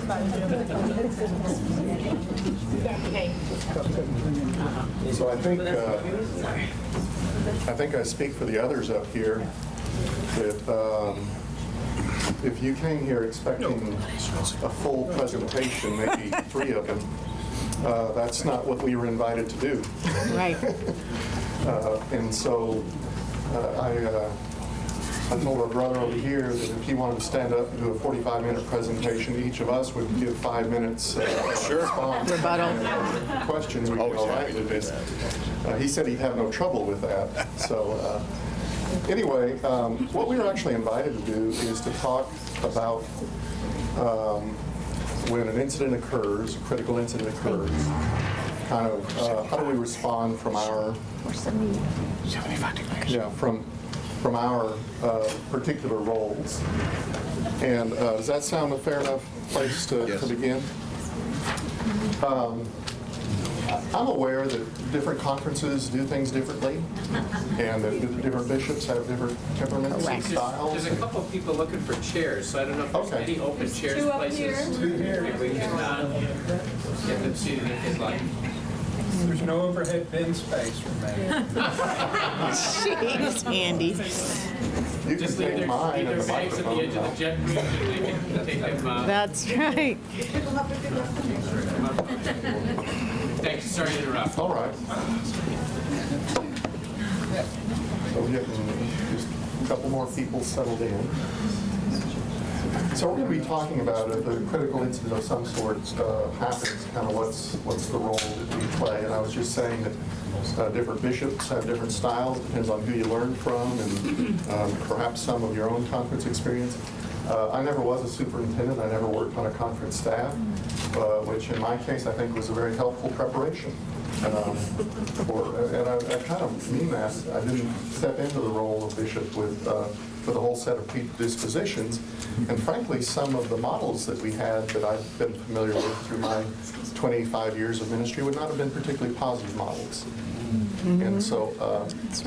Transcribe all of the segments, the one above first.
So I think I speak for the others up here that if you came here expecting a full presentation, maybe 3 of them, that's not what we were invited to do. Right. And so I told our brother over here that if he wanted to stand up and do a 45-minute presentation, each of us would give 5 minutes response. Rebuttal. Questions would be all right with this. He said he'd have no trouble with that. So anyway, what we were actually invited to do is to talk about when an incident occurs, a critical incident occurs, kind of how do we respond from our from our particular roles. And does that sound a fair enough place to begin? I'm aware that different conferences do things differently, and that different bishops have different temperaments and styles. There's a couple of people looking for chairs, so I don't know if there's any open chairs places. 2 here. If we can get them seated if they'd like. There's no overhead bin space remaining. Jeez, Andy. You can Just leave take their mine and the bags at the edge of the microphone. jet bridge and they can take them. That's right. Thanks, sorry to interrupt. All right. So we're getting just a couple more people settled in. So we're going to be talking about if a critical incident of some sort happens, kind of what's the role that we play. And I was just saying that different bishops have different styles, depends on who you learn from, and perhaps some of your own conference experience. I never was a superintendent. I never worked on a conference staff, which in my case I think was a very helpful preparation. And I kind of mean that. I didn't step into the role of bishop with a whole set of predispositions. And frankly, some of the models that we had that I've been familiar with through my 25 years of ministry would not have been particularly positive models. And so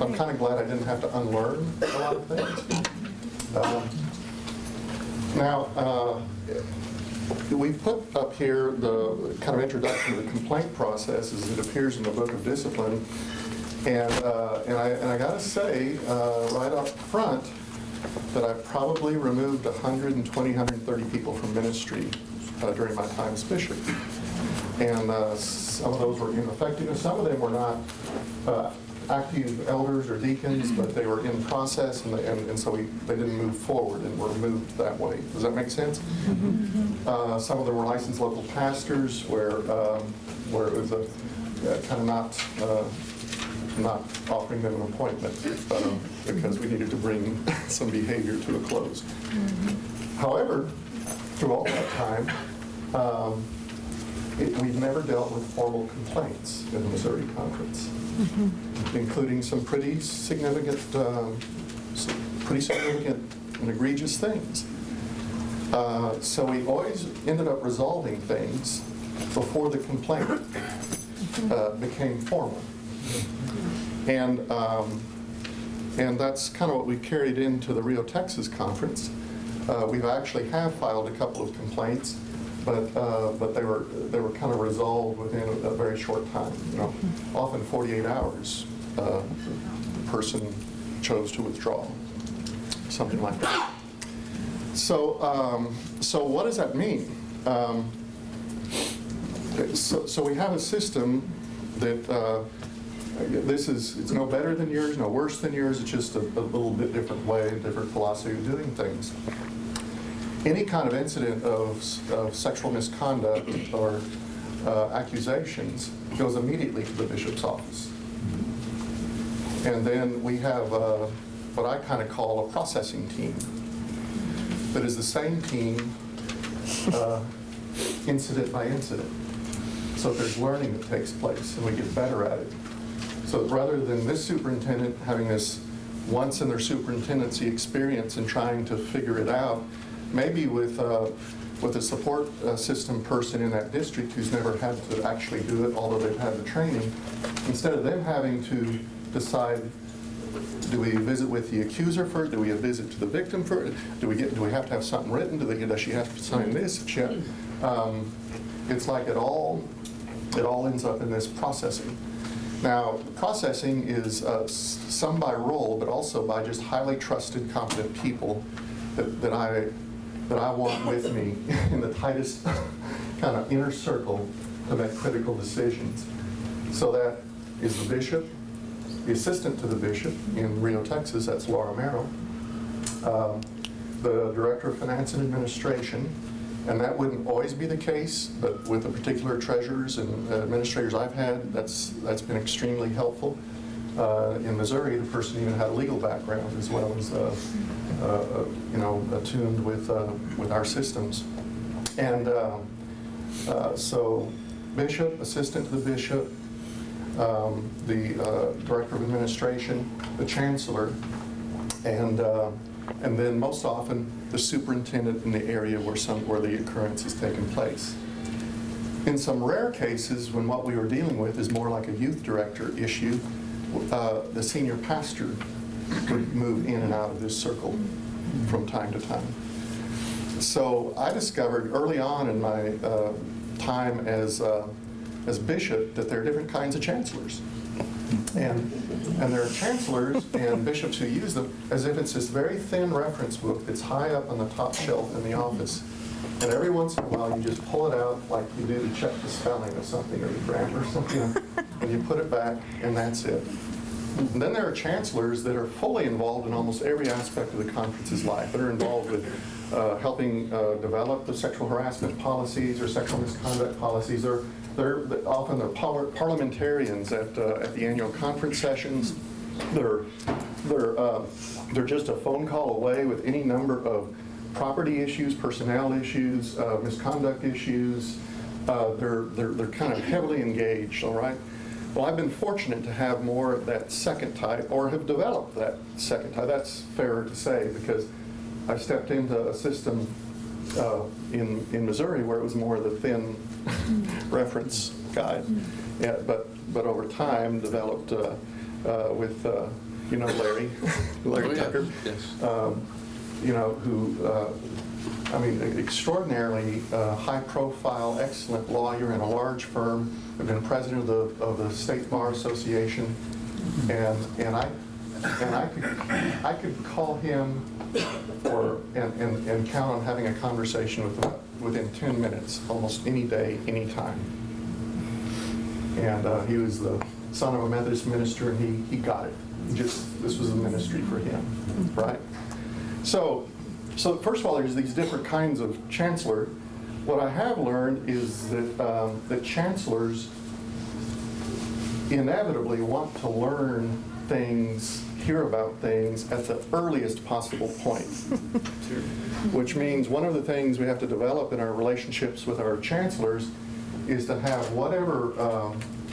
I'm kind of glad I didn't have to unlearn a lot of things. Now, we've put up here the kind of introduction to the complaint process as it appears in the Book of Discipline. And I got to say, right up front, that I've probably removed 120, 130 people from ministry during my time as bishop. And some of those were ineffective, and some of them were not active elders or deacons, but they were in process, and so they didn't move forward and were moved that way. Does that make sense? Some of them were licensed local pastors where it was a kind of not offering them an appointment because we needed to bring some behavior to a close. However, through all that time, we've never dealt with formal complaints in the Missouri Conference, including some pretty significant and egregious things. So we always ended up resolving things before the complaint became formal. And that's kind of what we carried into the Rio, Texas conference. We've actually have filed a couple of complaints, but they were kind of resolved within a very short time. Often 48 hours, the person chose to withdraw, something like that. So what does that mean? So we have a system that it's no better than yours, no worse than yours. It's just a little bit different way, different philosophy of doing things. Any kind of incident of sexual misconduct or accusations goes immediately to the bishop's office. And then we have what I kind of call a processing team that is the same team incident by incident. So there's learning that takes place and we get better at it. So rather than this superintendent having this once in their superintendency experience and trying to figure it out, maybe with a support system person in that district who's never had to actually do it, although they've had the training, instead of them having to decide Do we visit with the accuser first? Do we visit to the victim first? Do we have to have something written? Does she have to sign this? It's like it all ends up in this processing. Now, processing is some by role, but also by just highly trusted, competent people that I want with me in the tightest kind of inner circle to make critical decisions. So that is the bishop, the assistant to the bishop in Rio, Texas, that's Laura Merrell, the director of finance and administration, and that wouldn't always be the case, but with the particular treasurers and administrators I've had, that's been extremely helpful. In Missouri, the person even had a legal background as well as attuned with our systems. And so bishop, assistant to the bishop, the director of administration, the chancellor, and then most often the superintendent in the area where the occurrence has taken place. In some rare cases, when what we were dealing with is more like a youth director issue, the senior pastor would move in and out of this circle from time to time. So I discovered early on in my time as bishop that there are different kinds of chancellors. And there are chancellors and bishops who use them as if it's this very thin reference book that's high up on the top shelf in the office. And every once in a while you just pull it out like you do to check the spelling of something or the grammar or something, and you put it back and that's it. And then there are chancellors that are fully involved in almost every aspect of the conference's life, that are involved with helping develop the sexual harassment policies or sexual misconduct policies. They're often parliamentarians at the annual conference sessions. They're just a phone call away with any number of property issues, personnel issues, misconduct issues. They're kind of heavily engaged, all right? Well, I've been fortunate to have more of that second type, or have developed that second type. That's fairer to say, because I stepped into a system in Missouri where it was more of the thin reference guide. Yeah, but over time developed with Larry Tucker. Yes. Who extraordinarily high-profile, excellent lawyer in a large firm. I've been president of the State Bar Association, and I could call him and count on having a conversation with him within 10 minutes, almost any day, any time. And he was the son of a Methodist minister, and he got it. This was a ministry for him, right? So first of all, there's these different kinds of chancellor. What I have learned is that chancellors inevitably want to learn things, hear about things at the earliest possible point. Which means one of the things we have to develop in our relationships with our chancellors is to have whatever,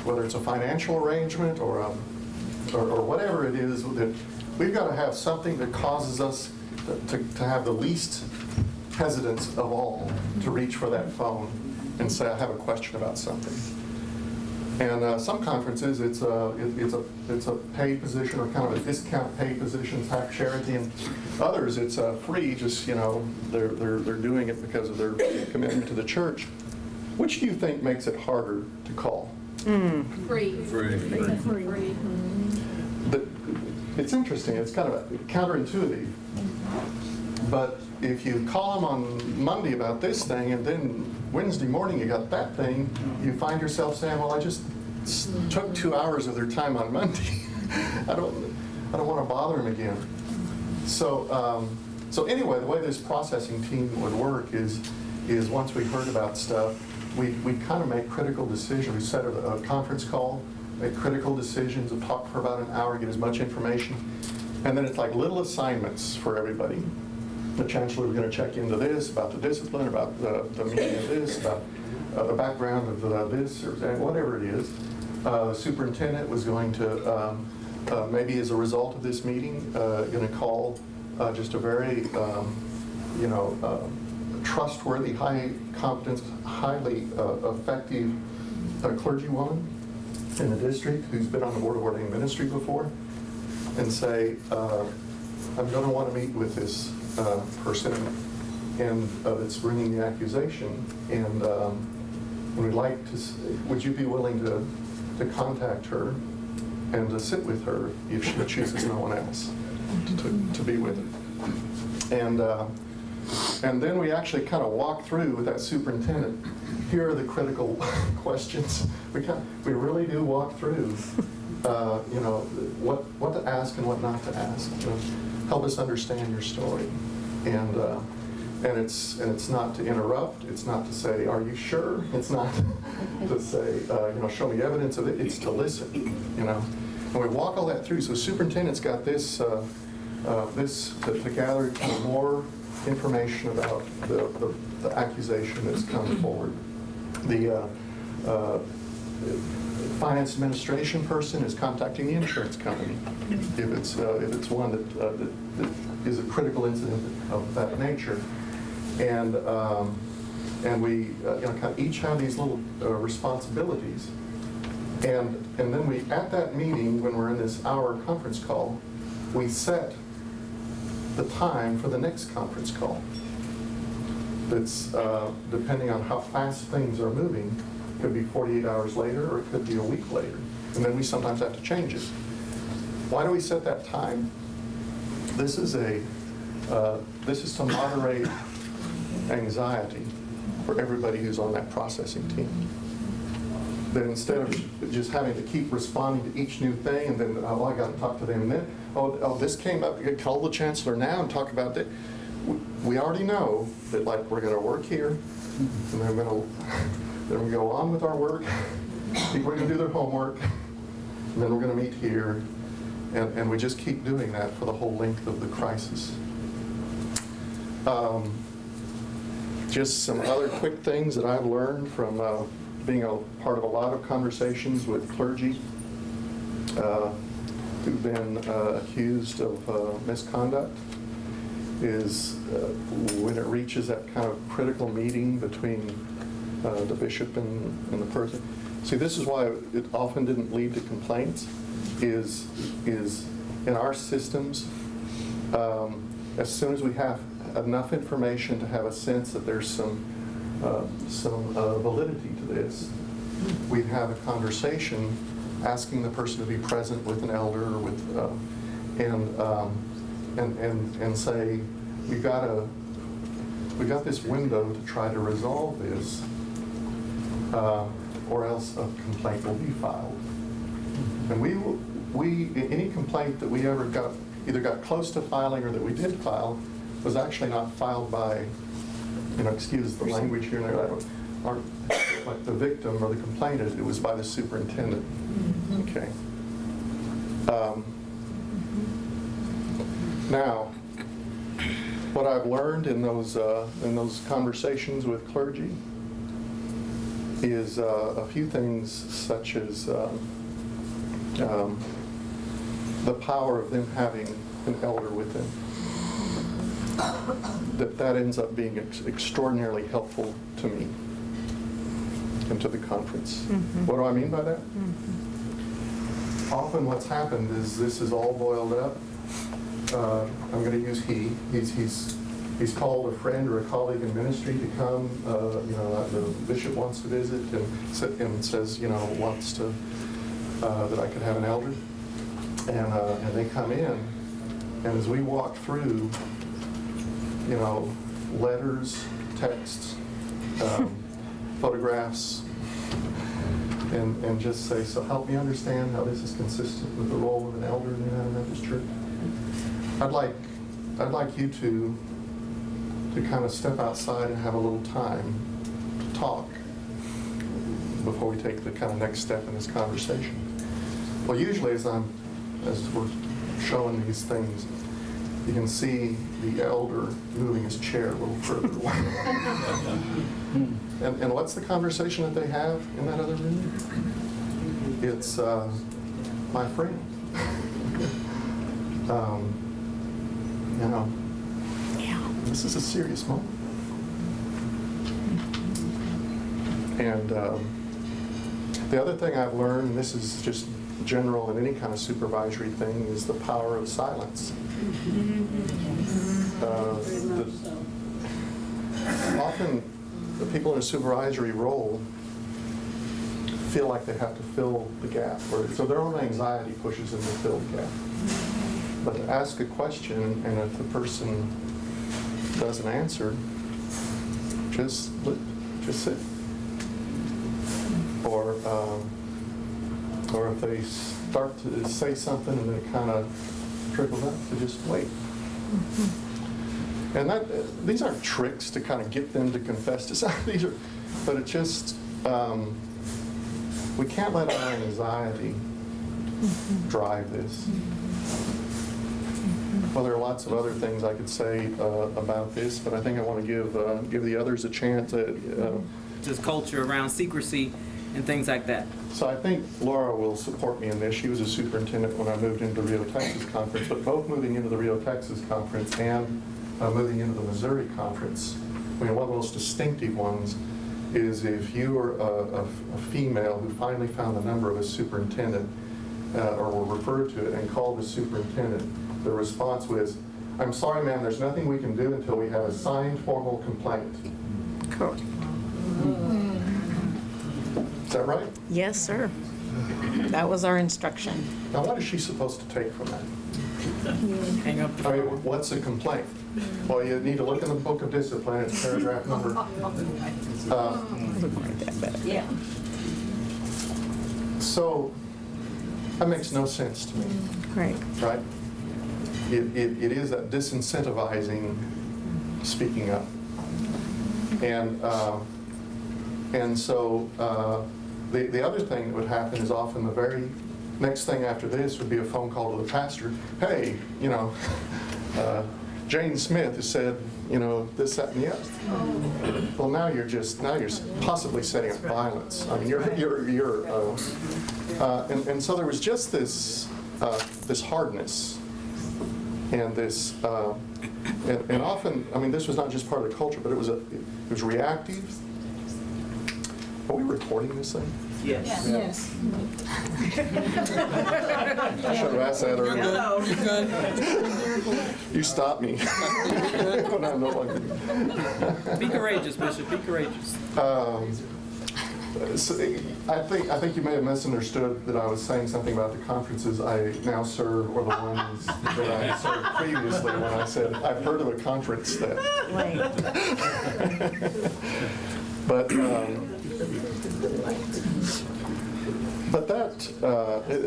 whether it's a financial arrangement or whatever it is, that we've got to have something that causes us to have the least hesitance of all to reach for that phone and say, I have a question about something. And some conferences, it's a paid position or kind of a discount paid position type charity, and others it's free. Just they're doing it because of their commitment to the church. Which do you think makes it harder to call? Free. It's interesting. It's kind of counterintuitive. But if you call them on Monday about this thing, and then Wednesday morning you got that thing, you find yourself saying, well, I just took 2 hours of their time on Monday. I don't want to bother them again. So anyway, the way this processing team would work is once we heard about stuff, we kind of make critical decisions. We set a conference call, make critical decisions, and talk for about an hour, get as much information. And then it's like little assignments for everybody. The chancellor was going to check into this, about the discipline, about the meaning of this, about the background of this, or whatever it is. The superintendent was going to, maybe as a result of this meeting, going to call just a very, trustworthy, high competence, highly effective clergywoman in the district who's been on the Board of Ordained Ministry before. and say, I'm going to want to meet with this person and that's bringing the accusation, and we'd like to, would you be willing to contact her and to sit with her if she chooses no one else to be with her? And then we actually kind of walk through with that superintendent. Here are the critical questions. We really do walk through, what to ask and what not to ask. Help us understand your story. And it's not to interrupt. It's not to say, "Are you sure?" It's not to say, "Show me evidence of it." It's to listen. And we walk all that through. So the superintendent's got this to gather more information about the accusation that's come forward. The finance administration person is contacting the insurance company if it's one that is a critical incident of that nature, and we kind of each have these little responsibilities, and then we, at that meeting, when we're in this hour conference call, we set the time for the next conference call. That's depending on how fast things are moving. Could be 48 hours later, or it could be a week later, and then we sometimes have to change it. Why do we set that time? This is to moderate anxiety for everybody who's on that processing team. That instead of just having to keep responding to each new thing, and then, I got to talk to them, and then, this came up, call the chancellor now and talk about that. We already know that, we're going to work here, and then we're going to go on with our work. People are going to do their homework, and then we're going to meet here, and we just keep doing that for the whole length of the crisis. Just some other quick things that I've learned from being a part of a lot of conversations with clergy who've been accused of misconduct is when it reaches that kind of critical meeting between the bishop and the person. See, this is why it often didn't lead to complaints, is in our systems, as soon as we have enough information to have a sense that there's some validity to this, we'd have a conversation asking the person to be present with an elder or with, and say, we got this window to try to resolve this, or else a complaint will be filed. And any complaint that we ever either got close to filing or that we did file was actually not filed by, excuse the language here, like the victim or the complainant. It was by the superintendent. Okay. Now, what I've learned in those conversations with clergy is a few things, such as the power of them having an elder with them. That ends up being extraordinarily helpful to me and to the conference. What do I mean by that? Often what's happened is this is all boiled up. I'm going to use he. He's called a friend or a colleague in ministry to come. The bishop wants to visit and says, wants to that I could have an elder, and they come in, and as we walk through, letters, texts, photographs, and just say, so help me understand how this is consistent with the role of an elder in the United Methodist Church. I'd like you to kind of step outside and have a little time to talk before we take the kind of next step in this conversation. Well, usually as we're showing these things, you can see the elder moving his chair a little further away. And what's the conversation that they have in that other room? It's my friend. This is a serious moment. And the other thing I've learned, and this is just general in any kind of supervisory thing is the power of silence. Often the people in a supervisory role feel like they have to fill the gap, so their own anxiety pushes them to fill the gap. But to ask a question, and if the person doesn't answer, just sit. Or if they start to say something and it kind of trickles up, to just wait. And these aren't tricks to kind of get them to confess to something. But it just, we can't let our anxiety drive this. Well, there are lots of other things I could say about this, but I think I want to give the others a chance. Just culture around secrecy and things like that. So I think Laura will support me in this. She was a superintendent when I moved into the Rio, Texas conference, but both moving into the Rio, Texas conference and moving into the Missouri conference, I mean, one of the most distinctive ones is if you are a female who finally found the number of a superintendent or were referred to it and called the superintendent, the response was, "I'm sorry, ma'am, there's nothing we can do until we have a signed formal complaint." Correct. Is that right? Yes, sir. That was our instruction. Now, what is she supposed to take from that? Hang up. I mean, what's a complaint? Well, you need to look in the book of discipline, it's paragraph number. Yeah. So, that makes no sense to me, Right. right? It is that disincentivizing speaking up. And so the other thing that would happen is often the very next thing after this would be a phone call to the pastor. Hey, Jane Smith has said, this, that, and the other. Well, now you're possibly setting up violence. I mean, and so there was just this hardness and this, and often, I mean, this was not just part of the culture, but it was reactive. Are we recording this thing? Yes. Yes. I should have asked that earlier. You're good. You stopped me. When I'm no longer. Be courageous, Bishop. Be courageous. So I think you may have misunderstood that I was saying something about the conferences I now serve or the ones that I served previously when I said I've heard of a conference that. Right. But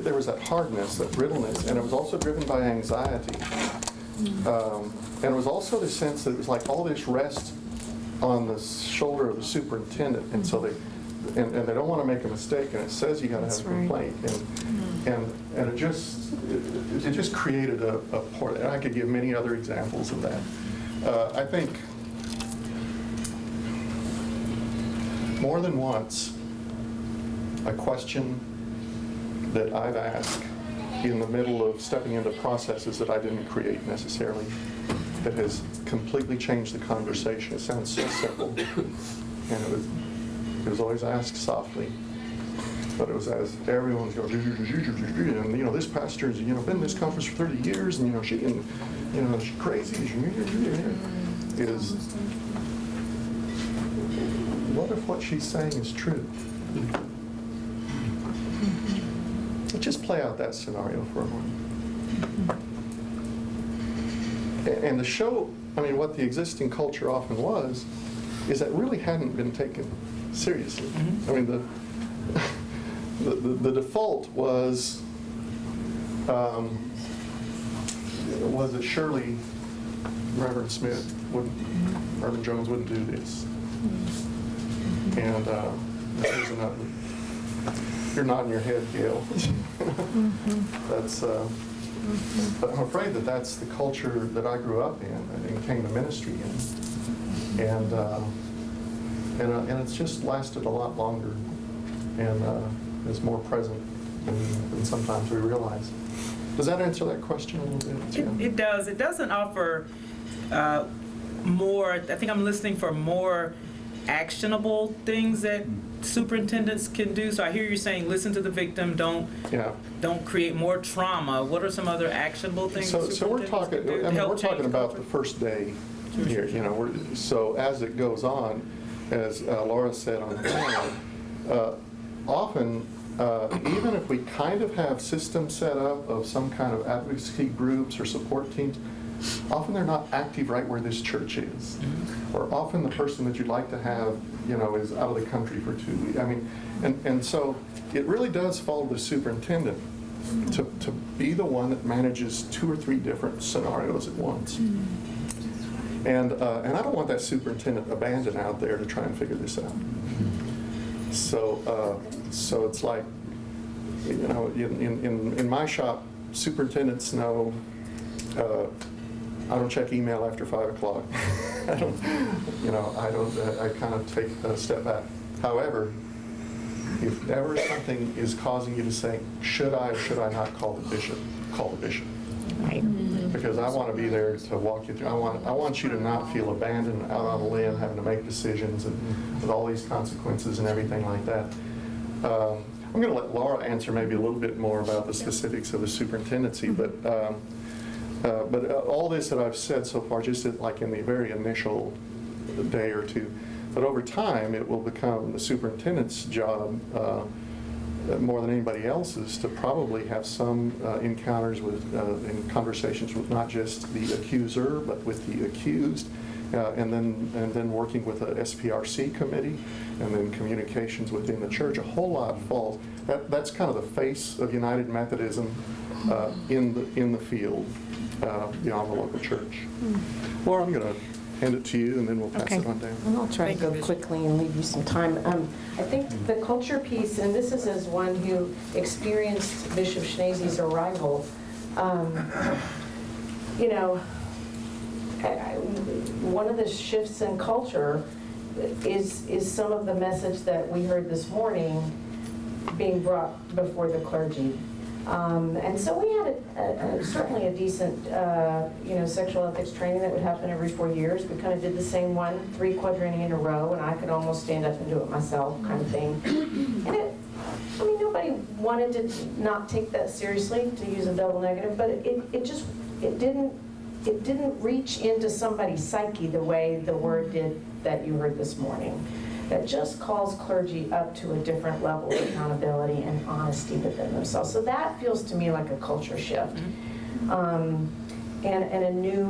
there was that hardness, that brittleness, and it was also driven by anxiety. And it was also the sense that it was like all this rests on the shoulder of the superintendent, and so they don't want to make a mistake, and it says you got to have a complaint, and it just created a part. And I could give many other examples of that. I think more than once, a question that I've asked in the middle of stepping into processes that I didn't create necessarily, that has completely changed the conversation. It sounds so simple, and it was always asked softly, but it was as everyone's going, and this pastor's been in this conference for 30 years, and she's crazy. Is what if what she's saying is true? Let's just play out that scenario for a moment. And to show, what the existing culture often was, is that really hadn't been taken seriously. The default was that surely Reverend Smith Reverend Jones wouldn't do this. And here's another. You're nodding your head, Gail. That's. But I'm afraid that that's the culture that I grew up in and came to ministry in, and it's just lasted a lot longer, and is more present than sometimes we realize. Does that answer that question a little bit? It does. It doesn't offer more. I think I'm listening for more actionable things that superintendents can do? So I hear you saying, listen to the victim, Yeah. don't create more trauma. What are some other actionable things? So we're superintendents talking, can do to I mean, help we're talking change about culture? the first day here, you know, so as it goes on, as Laura said on the panel, often, even if we kind of have systems set up of some kind of advocacy groups or support teams, often they're not active right where this church is. Or often the person that you'd like to have, you know, is out of the country for 2 weeks. I mean, and so it really does fall to the superintendent to be the one that manages 2 or 3 different scenarios at once. And I don't want that superintendent abandoned out there to try and figure this out. So it's like, you know, in my shop, superintendents know I don't check email after 5 o'clock. I kind of take a step back. However, if ever something is causing you to say, should I or should I not call the bishop, call the bishop. Right. Because I want to be there to walk you through. I want you to not feel abandoned out on a limb, having to make decisions and with all these consequences and everything like that. I'm going to let Laura answer maybe a little bit more about the specifics of the superintendency, but all this that I've said so far, just like in the very initial day or two, but over time it will become the superintendent's job more than anybody else's to probably have some encounters with and conversations with not just the accuser but with the accused, and then working with a SPRC committee, and then communications within the church. A whole lot falls. That's kind of the face of United Methodism in the field beyond the local church. Laura, I'm going to hand it to you, and then we'll pass Okay. it on down. And I'll try to go quickly and leave you some time. I think the culture piece, and this is as one who experienced Bishop Schnase's arrival, you know, one of the shifts in culture is some of the message that we heard this morning being brought before the clergy. And so we had certainly a decent, sexual ethics training that would happen every 4 years. We kind of did the same one 3 quadrennia in a row, and I could almost stand up and do it myself, kind of thing. And nobody wanted to not take that seriously, to use a double negative, but it didn't reach into somebody's psyche the way the word did that you heard this morning. That just calls clergy up to a different level of accountability and honesty within themselves. So that feels to me like a culture shift. And a new,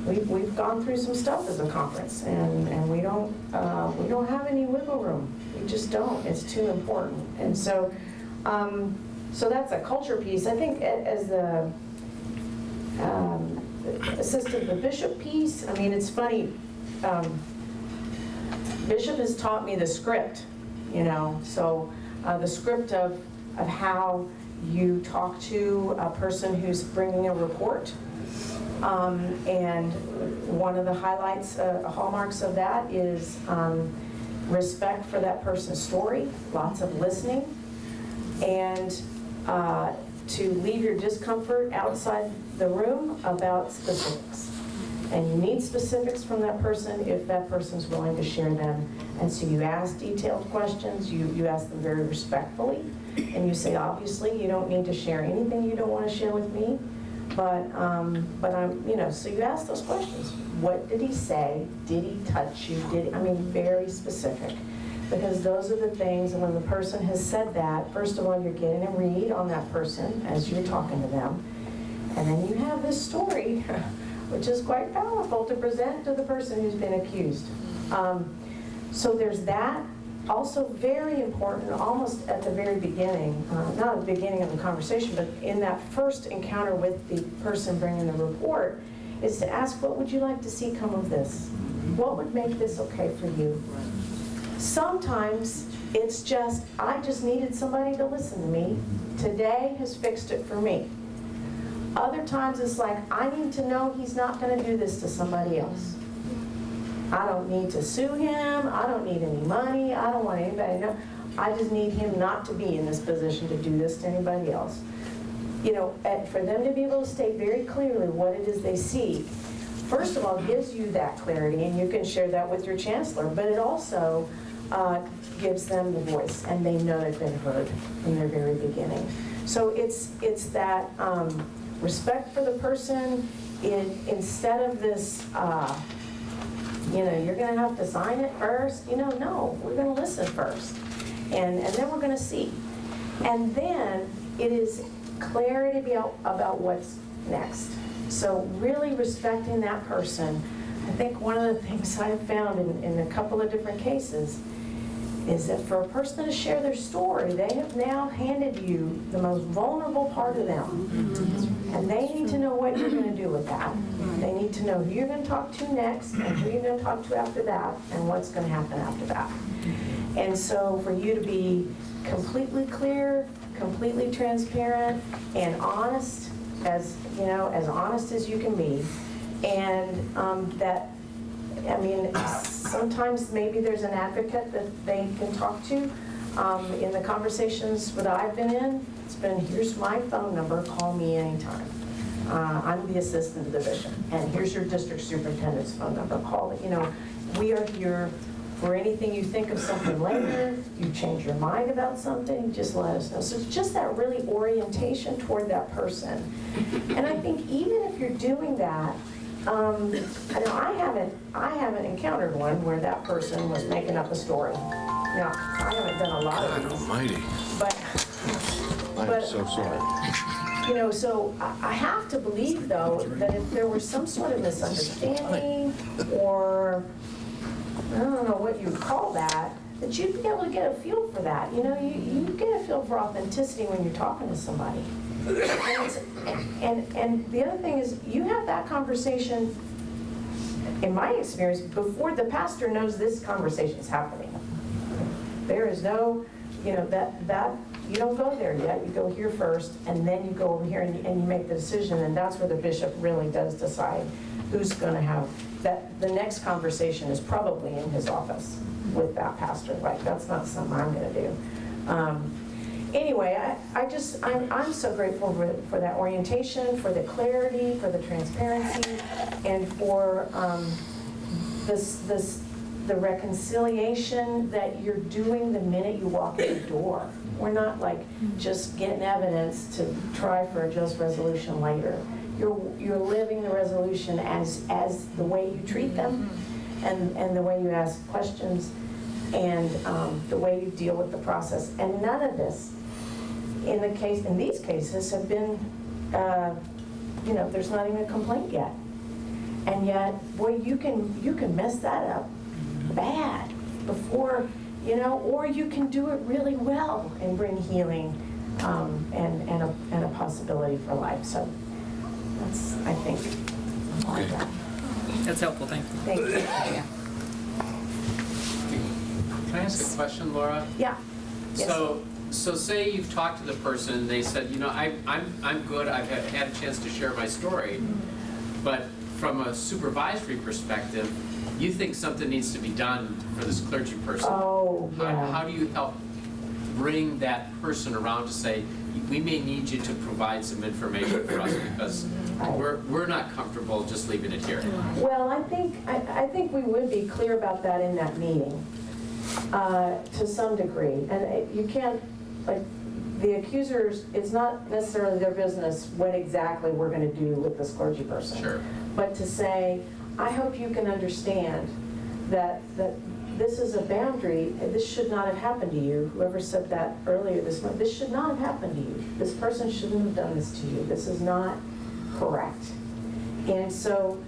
we've gone through some stuff as a conference, and we don't have any wiggle room. We just don't. It's too important. And so that's a culture piece. I think as the assistant the bishop piece, I mean, it's funny. Bishop has taught me the script, so the script of how you talk to a person who's bringing a report. And one of the highlights, hallmarks of that is respect for that person's story, lots of listening, and to leave your discomfort outside the room about specifics. And you need specifics from that person if that person's willing to share them. And so you ask detailed questions, you ask them very respectfully, and you say, obviously, you don't need to share anything you don't want to share with me, but I'm, so you ask those questions. What did he say? Did he touch you? Very specific. Because those are the things, and when the person has said that, first of all, you're getting a read on that person as you're talking to them. And then you have this story, which is quite powerful to present to the person who's been accused. So there's that. Also very important, almost at the very beginning, not at the beginning of the conversation, but in that first encounter with the person bringing the report, is to ask, what would you like to see come of this? What would make this okay for you? Sometimes it's just, I just needed somebody to listen to me. Today has fixed it for me. Other times it's like, I need to know he's not going to do this to somebody else. I don't need to sue him. I don't need any money. I don't want anybody to know. I just need him not to be in this position to do this to anybody else. And for them to be able to state very clearly what it is they see, first of all, gives you that clarity, and you can share that with your chancellor, but it also gives them the voice, and they know they've been heard from their very beginning. So it's that respect for the person. Instead of this, you're going to have to sign it first. No, we're going to listen first, and then we're going to see. And then it is clarity about what's next. So really respecting that person. I think one of the things I've found in a couple of different cases is that for a person to share their story, they have now handed you the most vulnerable part of them. And they need to know what you're going to do with that. They need to know who you're going to talk to next, and who you're going to talk to after that, and what's going to happen after that. And so for you to be completely clear, completely transparent, and honest, as honest as you can be, and sometimes maybe there's an advocate that they can talk to. In the conversations that I've been in, it's been, here's my phone number, call me anytime. I'm the assistant to the bishop, and here's your district superintendent's phone number, call it. We are here for anything you think of something later, you change your mind about something, just let us know. So it's just that really orientation toward that person. And I think even if you're doing that, I haven't encountered one where that person was making up a story. Now, I haven't done a lot of God these. almighty. But I'm so sorry. So I have to believe, though, that if there was some sort of misunderstanding, or I don't know what you'd call that you'd be able to get a feel for that. You get a feel for authenticity when you're talking to somebody. And the other thing is, you have that conversation, in my experience, before the pastor knows this conversation is happening. There is no, that you don't go there yet. You go here first, and then you go over here and you make the decision, and that's where the bishop really does decide who's going to have that. The next conversation is probably in his office with that pastor. Like, that's not something I'm going to do. Anyway, I'm so grateful for that orientation, for the clarity, for the transparency, and for the reconciliation that you're doing the minute you walk in the door. We're not like just getting evidence to try for a just resolution later. You're living the resolution as the way you treat them, and the way you ask questions, and the way you deal with the process. And none of this, in these cases, have been, there's not even a complaint yet. And yet, boy, you can mess that up bad before, or you can do it really well and bring healing and a possibility for life. So that's, I think, all of that. That's helpful, thank you. Thank you. Yeah. Can I ask a question, Laura? Yeah. Yes. So say you've talked to the person and they said, I'm good, I've had a chance to share my story, but from a supervisory perspective, you think something needs to be done for this clergy person. Oh, yeah. How do you help bring that person around to say, we may need you to provide some information for us because we're not comfortable just leaving it here? Well, I think we would be clear about that in that meeting, to some degree. And you can't, the accusers, it's not necessarily their business what exactly we're going to do with this clergy person. Sure. But to say, I hope you can understand that this is a boundary. This should not have happened to you. Whoever said that earlier this month, this should not have happened to you. This person shouldn't have done this to you. This is not correct. And so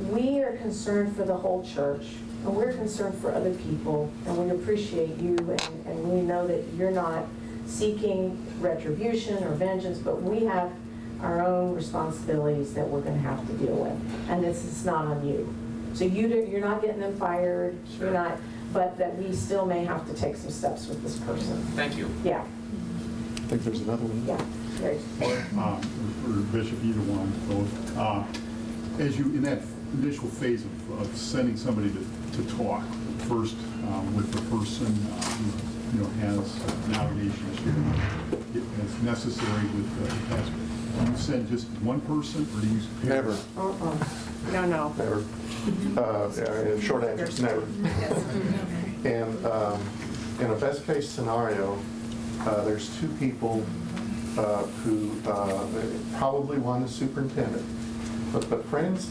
we are concerned for the whole church, and we're concerned for other people, and we appreciate you, and we know that you're not seeking retribution or vengeance, but we have our own responsibilities that we're going to have to deal with, and this is not on you. So you're not getting them fired, Sure. You're not, but that we still may have to take some steps with this person. Thank you. Yeah, I think there's another one. yeah, great. Or Bishop, either one, both. As you, in that initial phase of sending somebody to talk, first with the person who has an allegation as necessary with the pastor, do you send just one person, or do you? Never. No. Never. Yeah, short answer is never. And in a best case scenario, there's two people who probably one is superintendent. But friends,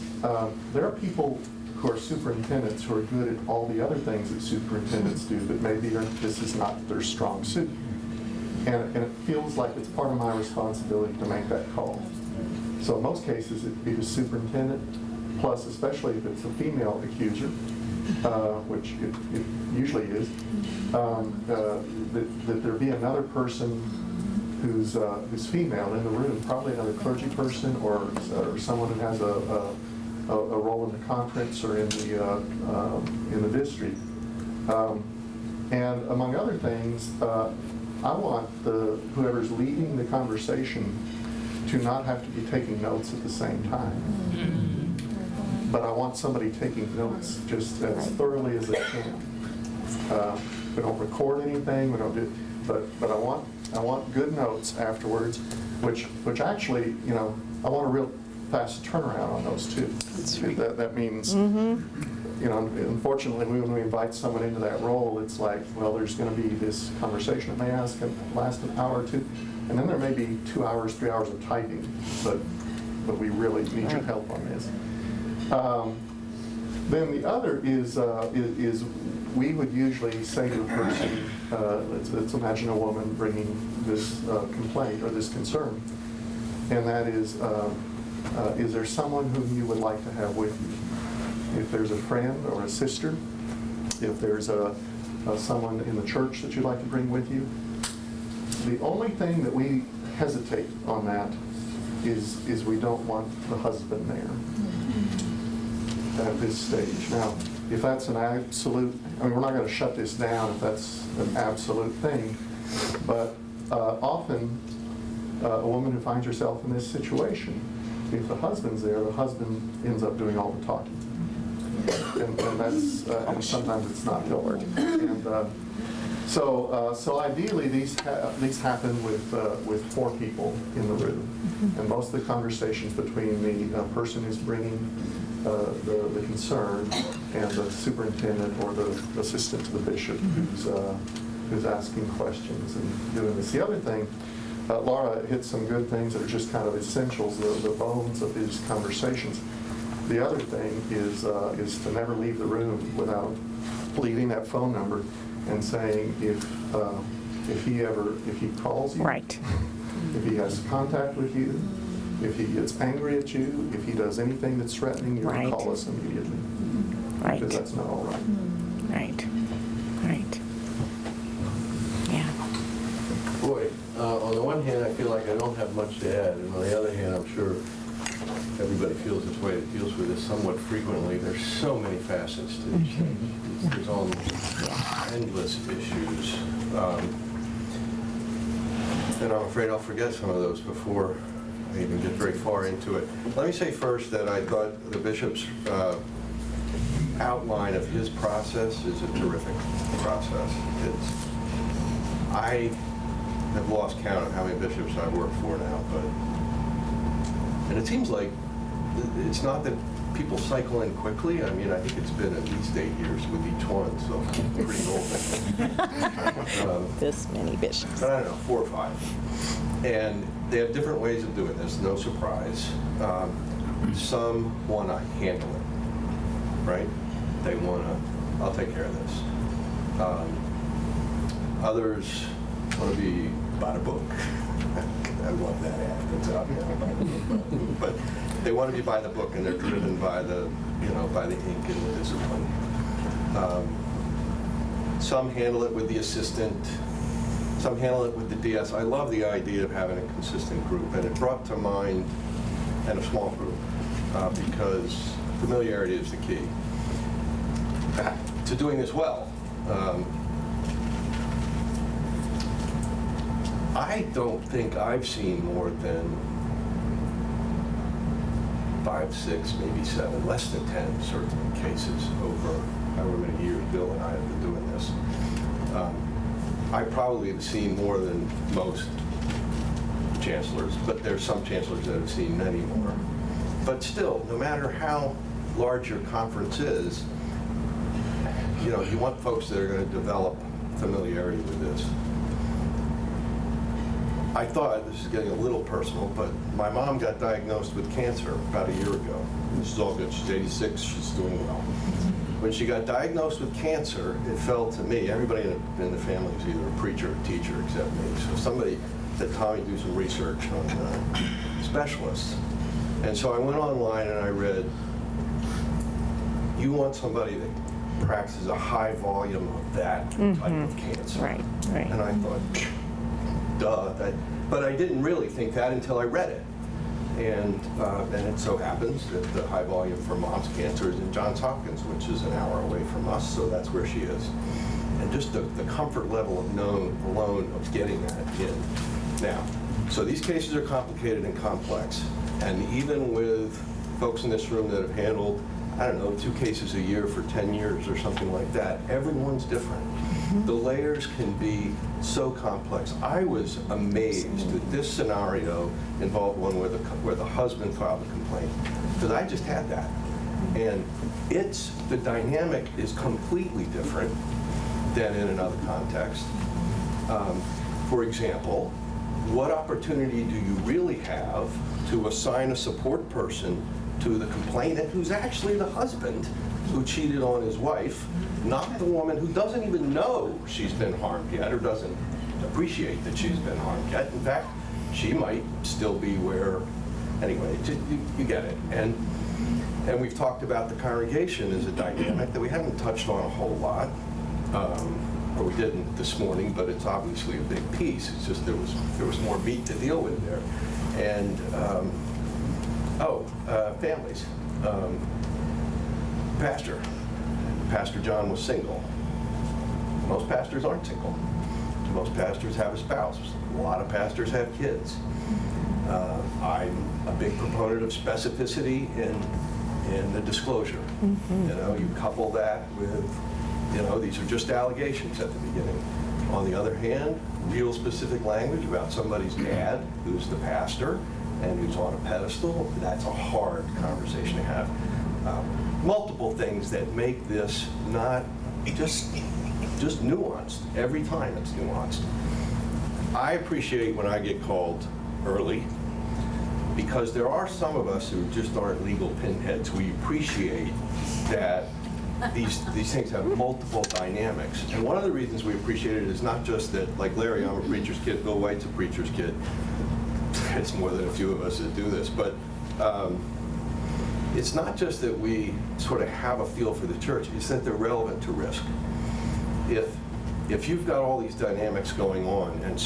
there are people who are superintendents who are good at all the other things that superintendents do, but maybe this is not their strong suit. And it feels like it's part of my responsibility to make that call. So in most cases, it'd be the superintendent, plus especially if it's a female accuser, which it usually is, that there be another person who's female in the room, probably another clergy person or someone who has a role in the conference or in the district. And among other things, I want whoever's leading the conversation to not have to be taking notes at the same time. But I want somebody taking notes just as thoroughly as they can. We don't record anything, we don't do, but I want good notes afterwards, which actually, I want a real fast turnaround on those too. That means, unfortunately, when we invite someone into that role, it's like, well, there's going to be this conversation that may last an hour or two, and then there may be 2 hours, 3 hours of typing, but we really need your help on this. Then the other is we would usually say to a person, let's imagine a woman bringing this complaint or this concern, and that is there someone whom you would like to have with you? If there's a friend or a sister, if there's someone in the church that you'd like to bring with you. The only thing that we hesitate on that is we don't want the husband there at this stage. Now, if that's an absolute, we're not going to shut this down if that's an absolute thing, but often a woman who finds herself in this situation, if the husband's there, the husband ends up doing all the talking. And that's, and sometimes it's not helpful. And so ideally, these happen with 4 people in the room, and most of the conversations between the person who's bringing the concern and the superintendent or the assistant to the bishop who's asking questions and doing this. The other thing, Laura hit some good things that are just kind of essentials, the bones of these conversations. The other thing is to never leave the room without leaving that phone number and saying if he calls you, Right. if he has contact with you, if he gets angry at you, if he does anything that's threatening, you're going to call us immediately. Right. Because that's not all right. Right. Yeah. Boy, on the one hand, I feel like I don't have much to add, and on the other hand, I'm sure everybody feels this way that deals with this somewhat frequently. There's so many facets to these things. There's almost endless issues. And I'm afraid I'll forget some of those before I even get very far into it. Let me say first that I thought the bishop's outline of his process is a terrific process. I have lost count of how many bishops I work for now, and it seems like it's not that people cycle in quickly. I mean, I think it's been at least 8 years with each one, so I'm pretty old. This many bishops. But I don't know, 4 or 5. And they have different ways of doing this, no surprise. Some want to handle it, right? They want to, I'll take care of this. Others want to be by the book. I love that ad. That's out there. But they want to be by the book, and they're driven by the, by the ink and the discipline. Some handle it with the assistant. Some handle it with the DS. I love the idea of having a consistent group, and it brought to mind, and a small group, because familiarity is the key to doing this well. I don't think I've seen more than 5, 6, maybe 7, less than 10 certain cases over however many years Bill and I have been doing this. I probably have seen more than most chancellors, but there's some chancellors that have seen many more. But still, no matter how large your conference is, you want folks that are going to develop familiarity with this. I thought, this is getting a little personal, but my mom got diagnosed with cancer about a year ago. This is all good. She's 86, she's doing well. When she got diagnosed with cancer, it fell to me, everybody in the family is either a preacher or a teacher except me. So somebody said, Tommy, do some research on specialists. And so I went online and I read, you want somebody that practices a high volume of that type of cancer. Right, right. And I thought, duh. But I didn't really think that until I read it. And it so happens that the high volume for mom's cancer is in Johns Hopkins, which is an hour away from us, so that's where she is. And just the comfort level of known alone of getting that in. Now, so these cases are complicated and complex, and even with folks in this room that have handled, I don't know, 2 cases a year for 10 years or something like that, everyone's different. The layers can be so complex. I was amazed that this scenario involved one where the husband filed a complaint, because I just had that. And the dynamic is completely different than in another context. For example, what opportunity do you really have to assign a support person to the complainant, who's actually the husband who cheated on his wife, not the woman who doesn't even know she's been harmed yet or doesn't appreciate that she's been harmed yet. In fact, she might still be where, anyway, you get it. And we've talked about the congregation as a dynamic that we haven't touched on a whole lot, or we didn't this morning, but it's obviously a big piece. It's just there was more meat to deal with there. And, families. Pastor John was single. Most pastors aren't single. Most pastors have a spouse. A lot of pastors have kids. I'm a big proponent of specificity in the disclosure. You couple that with, these are just allegations at the beginning. On the other hand, real specific language about somebody's dad, who's the pastor, and who's on a pedestal, that's a hard conversation to have. Multiple things that make this not just nuanced. Every time it's nuanced. I appreciate when I get called early, because there are some of us who just aren't legal pinheads. We appreciate that these things have multiple dynamics. And one of the reasons we appreciate it is not just that, like Larry, I'm a preacher's kid, Bill White's a preacher's kid. It's more than a few of us that do this, but it's not just that we sort of have a feel for the church, it's that they're relevant to risk. If you've got all these dynamics going on and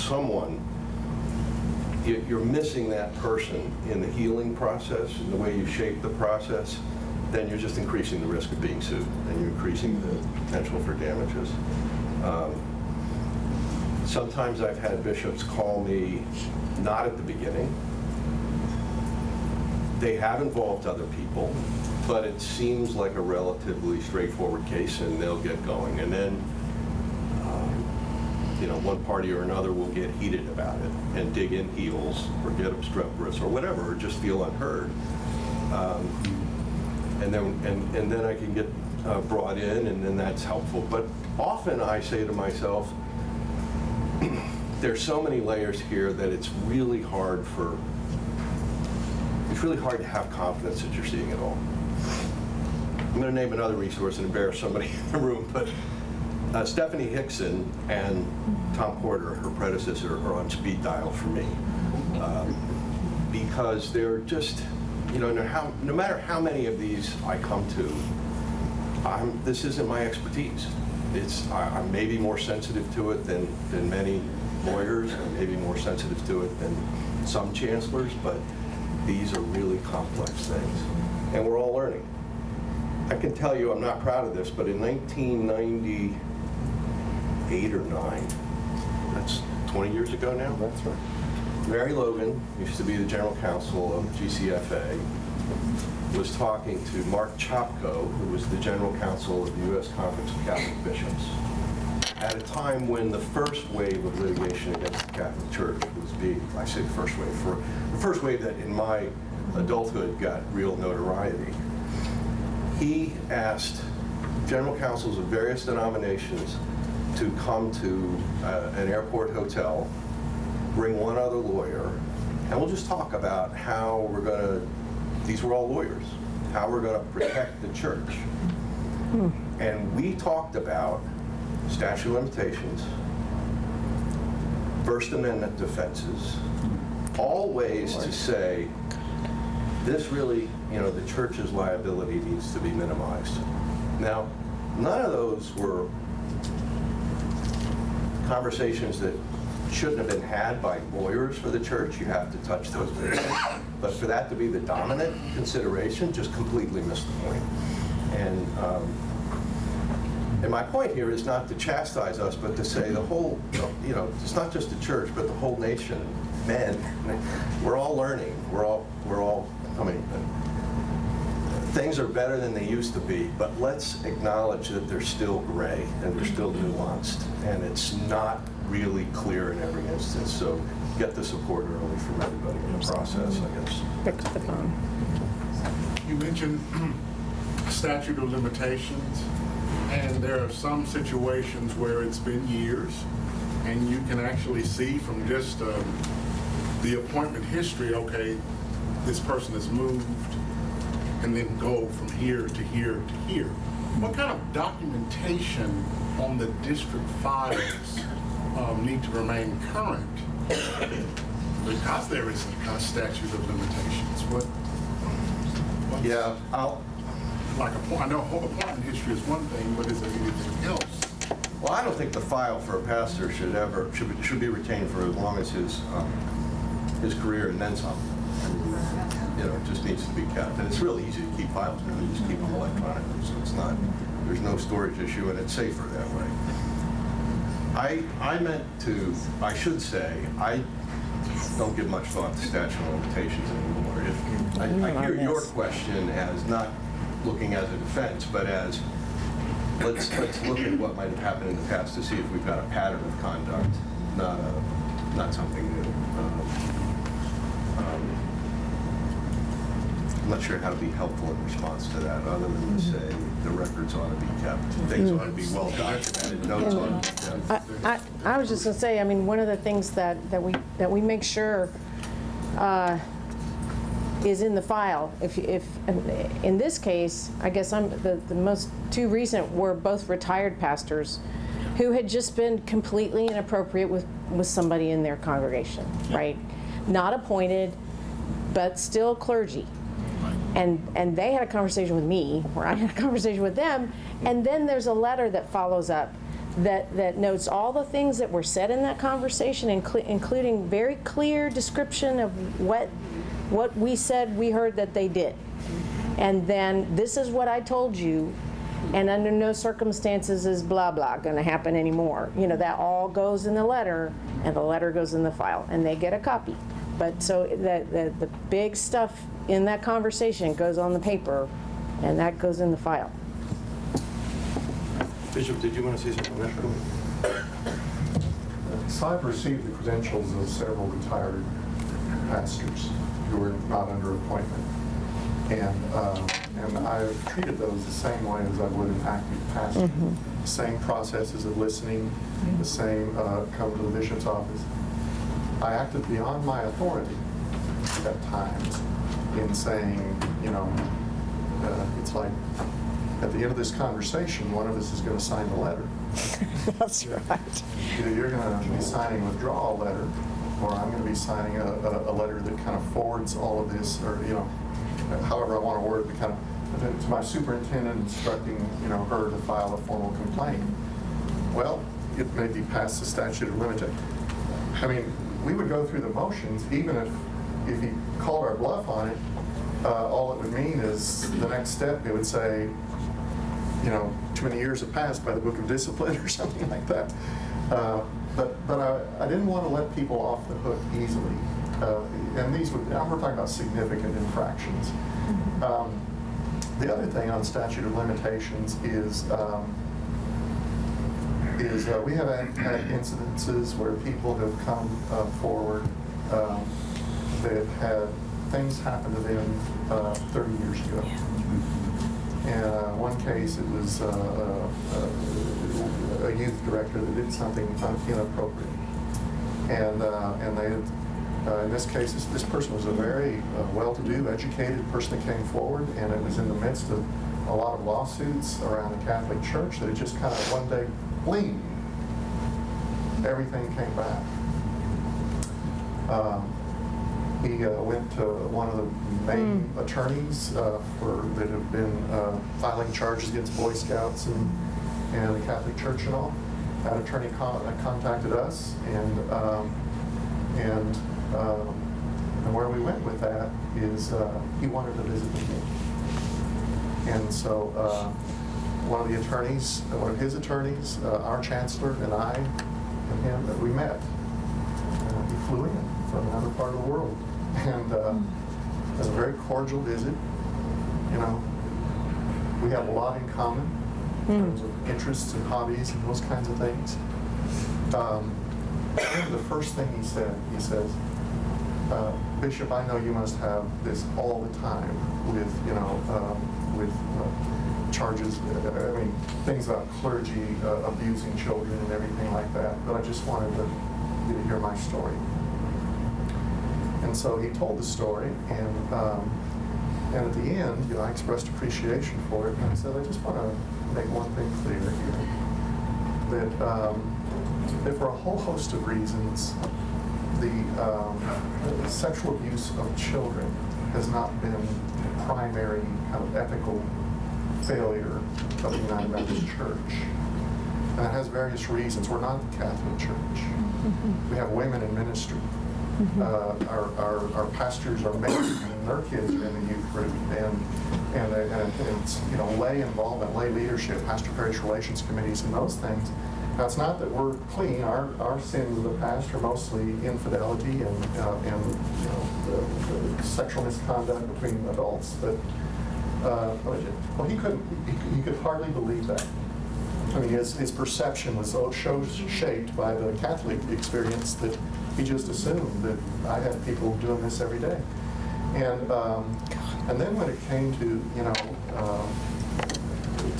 you're missing that person in the healing process, in the way you shape the process, then you're just increasing the risk of being sued, and you're increasing the potential for damages. Sometimes I've had bishops call me, not at the beginning. They have involved other people, but it seems like a relatively straightforward case, and they'll get going. And then, one party or another will get heated about it and dig in heels or get obstreperous or whatever, or just feel unheard. And then I can get brought in, and then that's helpful. But often I say to myself, there's so many layers here that it's really hard to have confidence that you're seeing it all. I'm going to name another resource and embarrass somebody in the room, but Stephanie Hickson and Tom Porter, her predecessor, are on speed dial for me. Because they're just, no matter how many of these I come to, this isn't my expertise. I'm maybe more sensitive to it than many lawyers, and maybe more sensitive to it than some chancellors, but these are really complex things, and we're all learning. I can tell you, I'm not proud of this, but in 1998 or 9, that's 20 years ago now? That's right. Mary Logan used to be the general counsel of GCFA, was talking to Mark Chopko, who was the general counsel of the U.S. Conference of Catholic Bishops, at a time when the first wave of litigation against the Catholic Church was being, I say first wave, for the first wave that in my adulthood got real notoriety. He asked general counsels of various denominations to come to an airport hotel, bring one other lawyer, and we'll just talk about how we're going to, these were all lawyers, how we're going to protect the church. And we talked about statute of limitations, First Amendment defenses, all ways to say this really, you know, the church's liability needs to be minimized. Now, none of those were conversations that shouldn't have been had by lawyers for the church. You have to touch those bases. But for that to be the dominant consideration, just completely missed the point. And my point here is not to chastise us, but to say the whole, you know, it's not just the church, but the whole nation, men, we're all learning. We're all, I mean, things are better than they used to be, but let's acknowledge that they're still gray and they're still nuanced, and it's not really clear in every instance. So get the support early from everybody in the process, I guess. Pick up the phone. You mentioned statute of limitations, and there are some situations where it's been years, and you can actually see from just the appointment history, okay, this person has moved, and then go from here to here to here. What kind of documentation on the district files need to remain current because there is a statute of limitations? Yeah, I know appointment history is one thing, but is there anything else? well, I don't think the file for a pastor should be retained for as long as his career and then some. You know, it just needs to be kept. And it's really easy to keep files now. You just keep them electronically, so it's not, there's no storage issue, and it's safer that way. I should say, I don't give much thought to statute of limitations anymore. I hear your question as not looking as a defense, but as let's look at what might have happened in the past to see if we've got a pattern of conduct, not something new. I'm not sure how to be helpful in response to that, other than to say the records ought to be kept, things ought to be well documented, notes ought to be kept. I was just going to say, I mean, one of the things that we make sure is in the file. If in this case, I guess the most two recent were both retired pastors who had just been completely inappropriate with somebody in their congregation, right? Not appointed, but still clergy. And they had a conversation with me, or I had a conversation with them, and then there's a letter that follows up that notes all the things that were said in that conversation, including very clear description of what we said we heard that they did. And then, this is what I told you, and under no circumstances is blah blah going to happen anymore. You know, that all goes in the letter, and the letter goes in the file, and they get a copy. But so the big stuff in that conversation goes on the paper, and that goes in the file. Bishop, did you want to say something on that? So I've received the credentials of several retired pastors who are not under appointment. And I've treated those the same way as I would an active pastor. Mm-hmm. The same processes of listening, the same come to the bishop's office. I acted beyond my authority at times in saying, you know, it's like at the end of this conversation, one of us is going to sign the letter. That's right. Either you're going to be signing a withdrawal letter, or I'm going to be signing a letter that kind of forwards all of this, or, you know, however I want to word it, kind of to my superintendent instructing, you know, her to file a formal complaint. Well, it may be past the statute of limitations. I mean, we would go through the motions, even if he called our bluff on it. All it would mean is the next step, it would say, you know, too many years have passed by the book of discipline or something like that. But I didn't want to let people off the hook easily. And these we're talking about significant infractions. The other thing on statute of limitations is we have had incidences where people have come forward that had things happened to them 30 years ago. And one case, it was a youth director that did something inappropriate. And they had, in this case, this person was a very well-to-do, educated person that came forward, and it was in the midst of a lot of lawsuits around the Catholic Church that it just kind of one day, bling, everything came back. He went to one of the main attorneys that have been filing charges against Boy Scouts and the Catholic Church and all. That attorney contacted us, and where we went with that is he wanted to visit with me. And so one of his attorneys, our Chancellor and I and him, we met. He flew in from another part of the world. And it was a very cordial visit. You know, we have a lot in common in terms of interests and hobbies and those kinds of things. The first thing he says, Bishop, I know you must have this all the time with, with charges, things about clergy abusing children and everything like that, but I just wanted you to hear my story. And so he told the story, and at the end, I expressed appreciation for it, and I said, I just want to make one thing clear here, that for a whole host of reasons, the sexual abuse of children has not been the primary kind of ethical failure of the United Methodist Church. And that has various reasons. We're not the Catholic Church. We have women in ministry. Our pastors are married, and their kids are in the youth group, and it's lay involvement, lay leadership, pastor parish relations committees, and those things. Now, it's not that we're clean. Our sins of the past are mostly infidelity and the sexual misconduct between adults. But he could hardly believe that. I mean, his perception was so shaped by the Catholic experience that he just assumed that I had people doing this every day. And then when it came to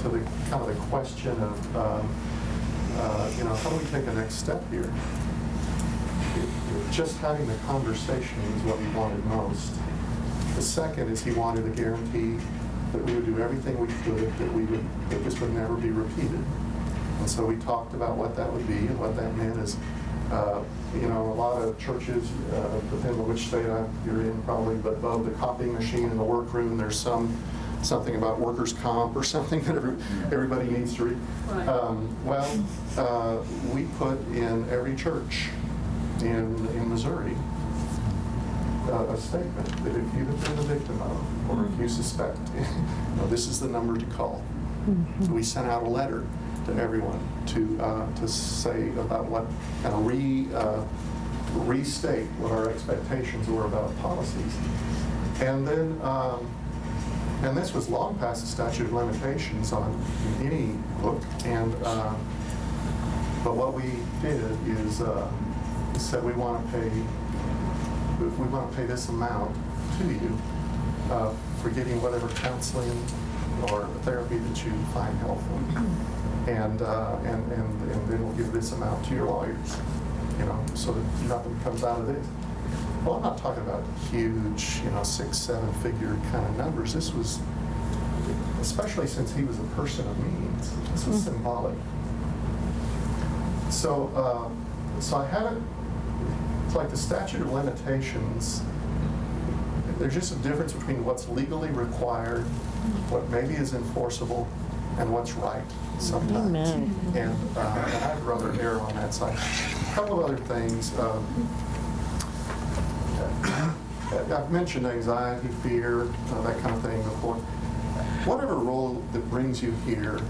to the kind of the question of how do we take the next step here? Just having the conversation is what he wanted most. The second is he wanted a guarantee that we would do everything we could, that this would never be repeated. And so we talked about what that would be, and what that meant is, a lot of churches, depending on which state you're in probably, but above the copying machine in the workroom, there's something about workers' comp or something that everybody needs to read. We put in every church in Missouri a statement that if you have been a victim of, or if you suspect, this is the number to call. So we sent out a letter to everyone to say about what kind of restate what our expectations were about policies, and then. And this was long past the statute of limitations on any book. And but what we did is said we want to pay this amount to you for getting whatever counseling or therapy that you find helpful, and then we'll give this amount to your lawyers, so that nothing comes out of this. Well, I'm not talking about huge, 6-7 figure kind of numbers. This was, especially since he was a person of means, this was symbolic. So I had it, it's like the statute of limitations, there's just a difference between what's legally required, what maybe is enforceable, and what's right sometimes. Amen. And I'd rather err on that side. A couple of other things. I've mentioned anxiety, fear, that kind of thing before. Whatever role that brings you here,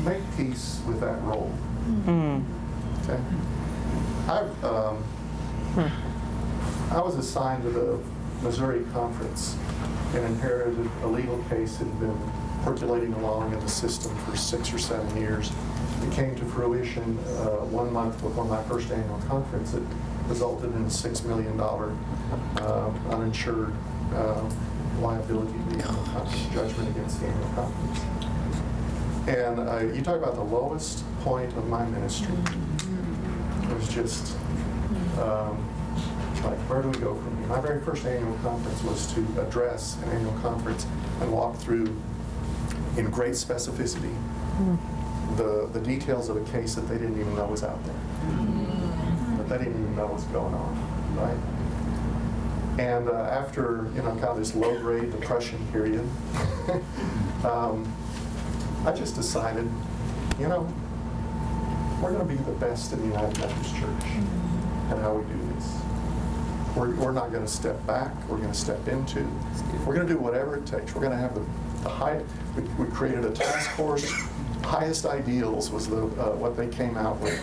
make peace with that role. Okay. I was assigned to the Missouri conference and inherited a legal case that had been percolating along in the system for 6 or 7 years. it came to fruition 1 month before my first annual conference. It resulted in a $6 million uninsured liability legal judgment against the annual conference. And you talk about the lowest point of my ministry. It was just like, where do we go from here? My very first annual conference was to address an annual conference and walk through in great specificity the details of a case that they didn't even know was out there. That they didn't even know was going on, right? And after, kind of this low-grade depression period, I just decided, we're going to be the best in the United Methodist Church at how we do this. We're not going to step back. We're going to step into. We're going to do whatever it takes. We're going to have the high. We created a task force. Highest ideals was what they came out with,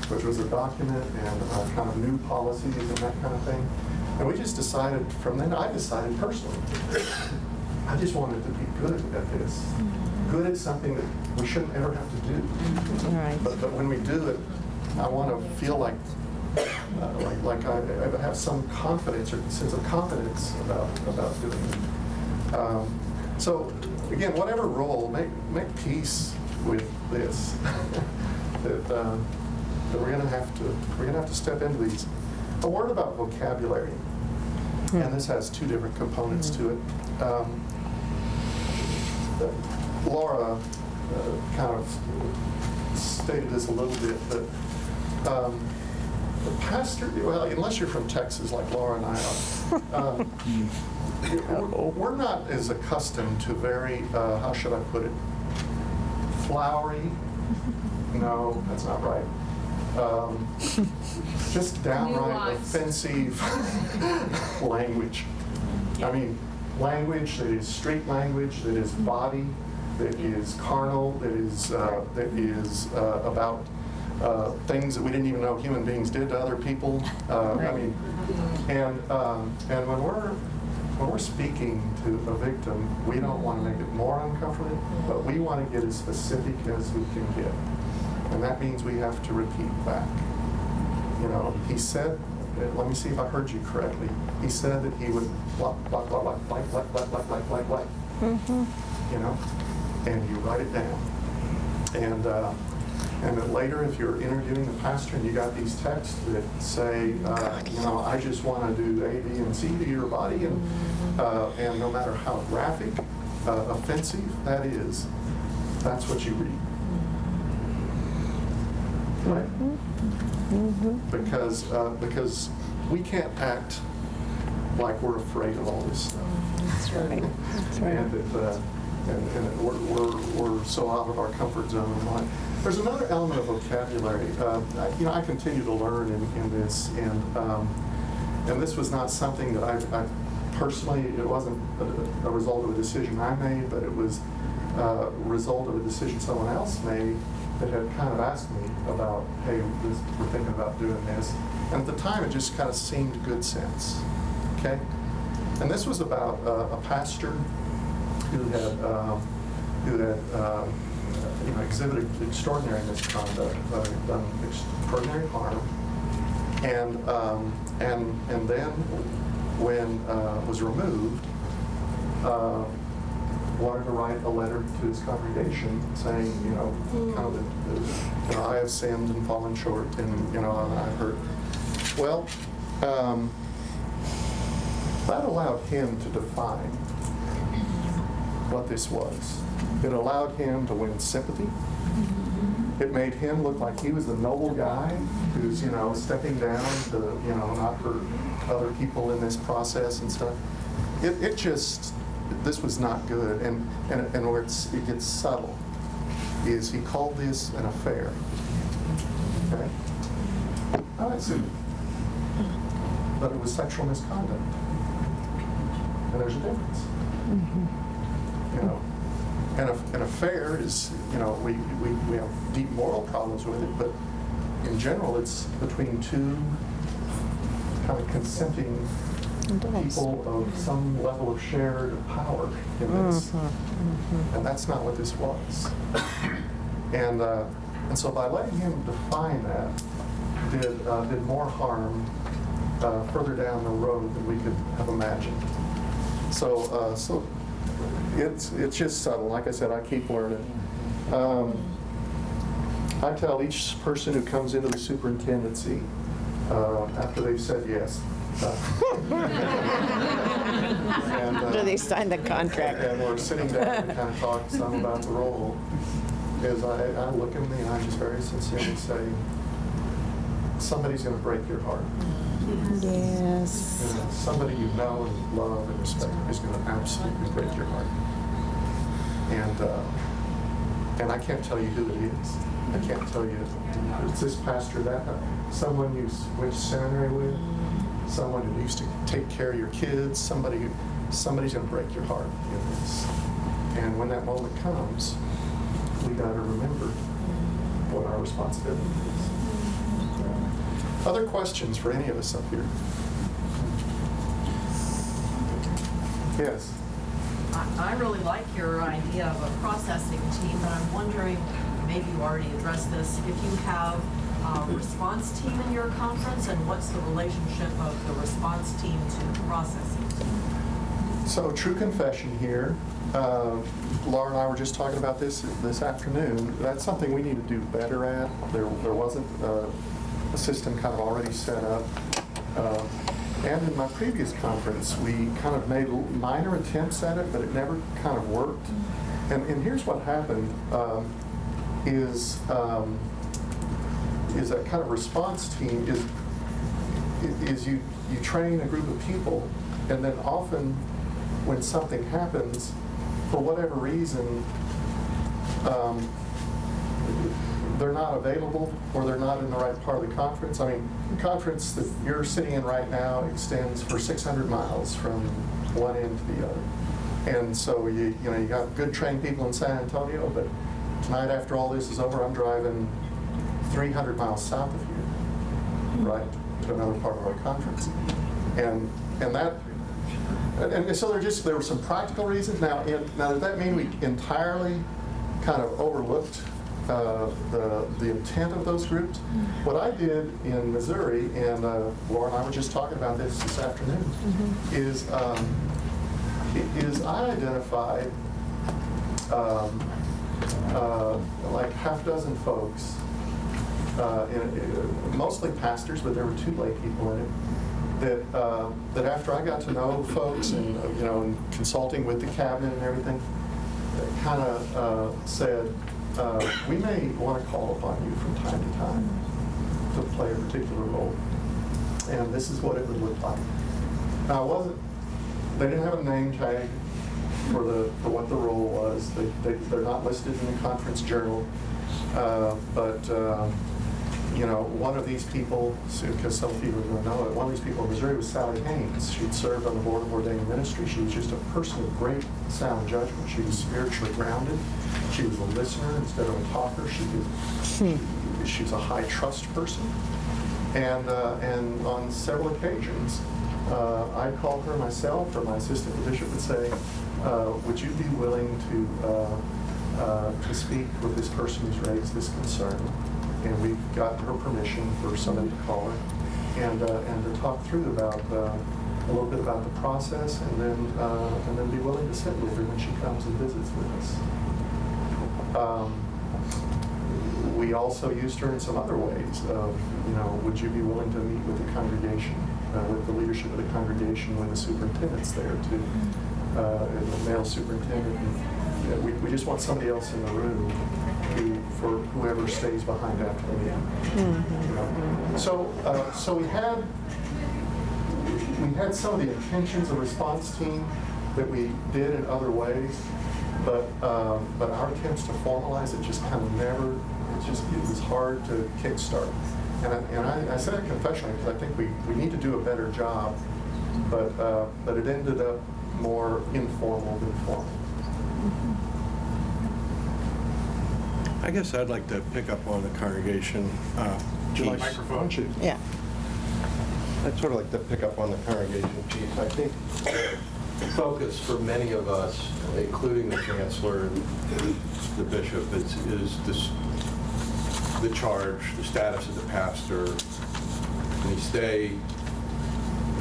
which was a document and kind of new policies and that kind of thing. And we just decided, from then I decided personally, I just wanted to be good at this. Good at something that we shouldn't ever have to do. Right. But when we do it, I want to feel like I have some confidence or sense of confidence about doing it. So again, whatever role, make peace with this. that we're going to have to step into these. A word about vocabulary, and this has two different components to it. Laura kind of stated this a little bit, but the pastor, well, unless you're from Texas like Laura and I are, we're not as accustomed to very, how should I put it, flowery, no, that's not right, just downright offensive language. I mean, language that is street language, that is body, that is carnal, that is about things that we didn't even know human beings did to other people. I mean, and when we're speaking to a victim, we don't want to make it more uncomfortable, but we want to get as specific as we can get, and that means we have to repeat back. He said, let me see if I heard you correctly. He said that he would like. And you write it down. And then later, if you're interviewing the pastor and you got these texts that say, I just want to do A, B, and C to your body, and no matter how graphic, offensive that is, that's what you read. Right? Because we can't act like we're afraid of all this stuff. That's right. That's right. And we're so out of our comfort zone. There's another element of vocabulary. I continue to learn in this, and this was not something that I personally, it wasn't a result of a decision I made, but it was a result of a decision someone else made that had kind of asked me about, hey, we're thinking about doing this. And at the time, it just kind of seemed good sense, okay? And this was about a pastor who had exhibited extraordinary misconduct, done extraordinary harm, and then when was removed, wanted to write a letter to his congregation saying, kind of I have sinned and fallen short, and I've heard. Well, that allowed him to define what this was. It allowed him to win sympathy. It made him look like he was the noble guy who's, stepping down to, not hurt other people in this process and stuff. This was not good. And where it gets subtle is he called this an affair. Okay? Now that's it. But it was sexual misconduct. And there's a difference. An affair is, we have deep moral problems with it, but in general, it's between two kind of consenting people of some level of shared power in this. And that's not what this was. And And so by letting him define that, did more harm further down the road than we could have imagined. So it's just subtle. Like I said, I keep learning. I tell each person who comes into the superintendency after they've said yes. Do they sign the contract? And we're sitting down and kind of talk some about the role. Is I look at me and I just very sincerely say, somebody's going to break your heart. Yes. And somebody you know and love and respect is going to absolutely break your heart. And I can't tell you who it is. I can't tell you it's this pastor, that someone you went to seminary with, someone who used to take care of your kids, somebody's going to break your heart in this. And when that moment comes, we got to remember what our responsibility is. Other questions for any of us up here? Yes. I really like your idea of a processing team, but I'm wondering, maybe you already addressed this, if you have a response team in your conference, and what's the relationship of the response team to the processing team? So, true confession here. Laura and I were just talking about this afternoon. That's something we need to do better at. There wasn't a system kind of already set up. And in my previous conference, we kind of made minor attempts at it, but it never kind of worked. And here's what happened, is that kind of response team is you train a group of people, and then often when something happens, for whatever reason, they're not available or they're not in the right part of the conference. I mean, the conference that you're sitting in right now extends for 600 miles from one end to the other. And so you got good trained people in San Antonio, but tonight after all this is over, I'm driving 300 miles south of here, right, to another part of our conference. And so there were some practical reasons. Now does that mean we entirely kind of overlooked the intent of those groups? What I did in Missouri, and Laura and I were just talking about this afternoon, is I identified like half a dozen folks, mostly pastors, but there were 2 lay people in it, that after I got to know folks and and consulting with the cabinet and everything, kind of said, we may want to call upon you from time to time to play a particular role, and this is what it would look like. Now, they didn't have a name tag for what the role was. They're not listed in the conference journal, but one of these people, because some people are going to know it, one of these people in Missouri was Sally Haynes. She'd served on the board of ordained ministry. She was just a person of great sound judgment. She was spiritually grounded. She was a listener instead of a talker. She was a high trust person. And on several occasions, I called her myself, or my assistant bishop would say, would you be willing to speak with this person who's raised this concern? And we've gotten her permission for somebody to call her and to talk through about a little bit about the process, and then be willing to sit with her when she comes and visits with us. We also used her in some other ways of, would you be willing to meet with the congregation, with the leadership of the congregation when the superintendent's there too, the male superintendent. And we just want somebody else in the room for whoever stays behind after the meeting. So we had some of the intentions of response team that we did in other ways, but our attempts to formalize it just kind of never. It was hard to kickstart. And I said it confessionally because I think we need to do a better job, but it ended up more informal than formal. I guess I'd like to pick up on the congregation piece. Microphone. Yeah. I'd sort of like to pick up on the congregation piece. I think the focus for many of us, including the chancellor and the bishop, is this the charge, the status of the pastor, can he stay,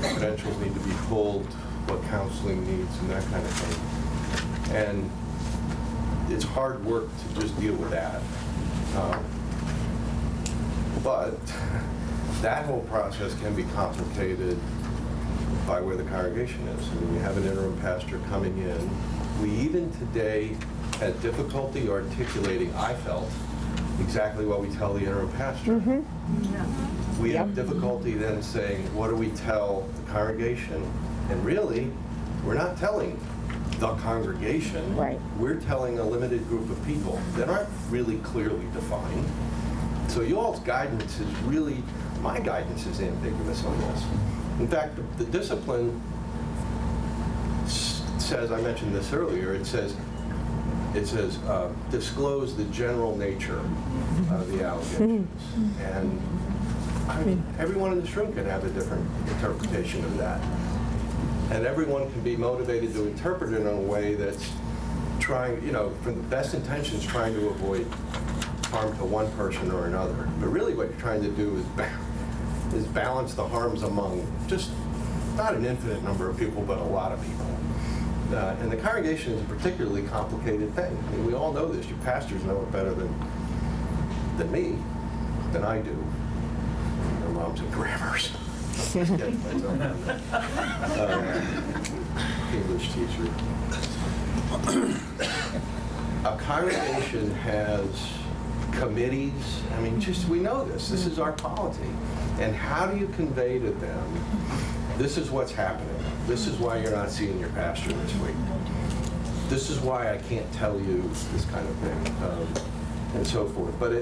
the credentials need to be pulled, what counseling needs, and that kind of thing. And it's hard work to just deal with that. But that whole process can be complicated by where the congregation is. I mean, we have an interim pastor coming in. We even today had difficulty articulating, I felt, exactly what we tell the interim pastor. We have difficulty then saying, what do we tell the congregation? And really, we're not telling the congregation. Right. We're telling a limited group of people that aren't really clearly defined. So you all's guidance is really, my guidance is ambiguous on this. In fact, the discipline says, I mentioned this earlier, it says disclose the general nature of the allegations. And I mean, everyone in this room can have a different interpretation of that. And everyone can be motivated to interpret it in a way that's trying, you know, from the best intentions, trying to avoid harm to one person or another. But really what you're trying to do is balance the harms among just not an infinite number of people, but a lot of people. And the congregation is a particularly complicated thing. I mean, we all know this. You pastors know it better than me, than I do. Their moms and grammars. English teacher. A congregation has committees. I mean, just we know this. This is our polity. And how do you convey to them, this is what's happening. This is why you're not seeing your pastor this week. This is why I can't tell you this kind of thing, and so forth. But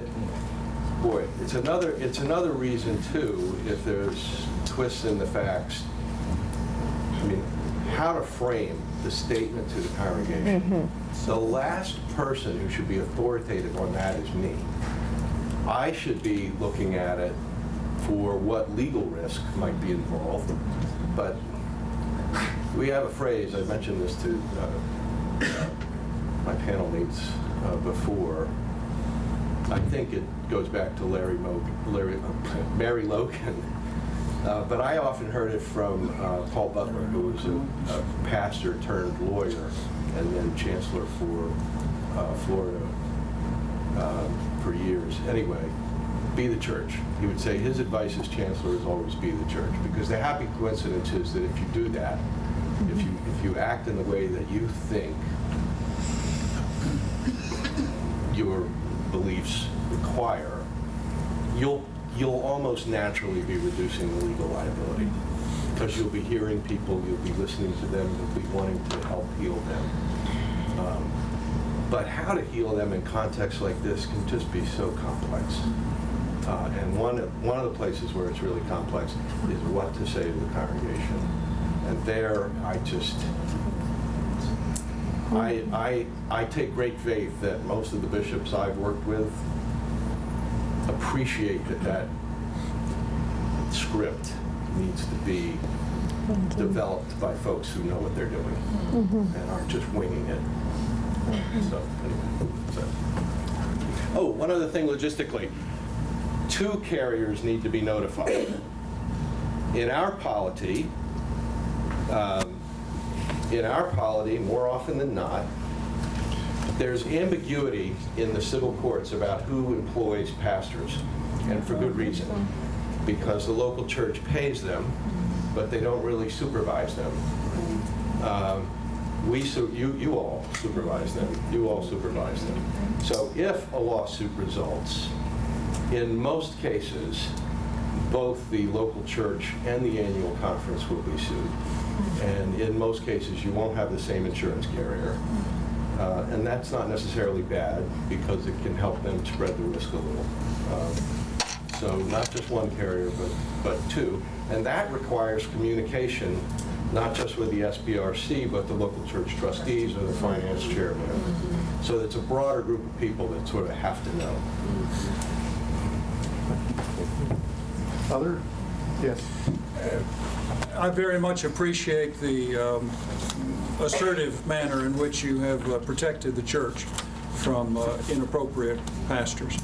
it's another reason too, if there's twists in the facts. I mean, how to frame the statement to the congregation. The last person who should be authoritative on that is me. I should be looking at it for what legal risk might be involved, but we have a phrase, I mentioned this to my panel mates before. I think it goes back to Mary Logan, but I often heard it from Paul Butler, who was a pastor turned lawyer and then chancellor for Florida for years. Anyway, be the church. He would say his advice as chancellor is always be the church, because the happy coincidence is that if you do that, if you act in the way that you think your beliefs require, you'll almost naturally be reducing the legal liability, because you'll be hearing people, you'll be listening to them, you'll be wanting to help heal them. But how to heal them in contexts like this can just be so complex. And one of the places where it's really complex is what to say to the congregation. And there, I take great faith that most of the bishops I've worked with appreciate that script needs to be developed by folks who know what they're doing and aren't just winging it. So, anyway. Oh, one other thing logistically. 2 carriers need to be notified. In our polity, more often than not, there's ambiguity in the civil courts about who employs pastors, and for good reason, because the local church pays them, but they don't really supervise them. You all supervise them. You all supervise them. So if a lawsuit results, in most cases, both the local church and the annual conference will be sued. And in most cases, you won't have the same insurance carrier. And that's not necessarily bad, because it can help them spread the risk a little. So not just one carrier, but 2. And that requires communication, not just with the SBRC, but the local church trustees or the finance chairman. So it's a broader group of people that sort of have to know. Other? Yes. I very much appreciate the assertive manner in which you have protected the church from inappropriate pastors.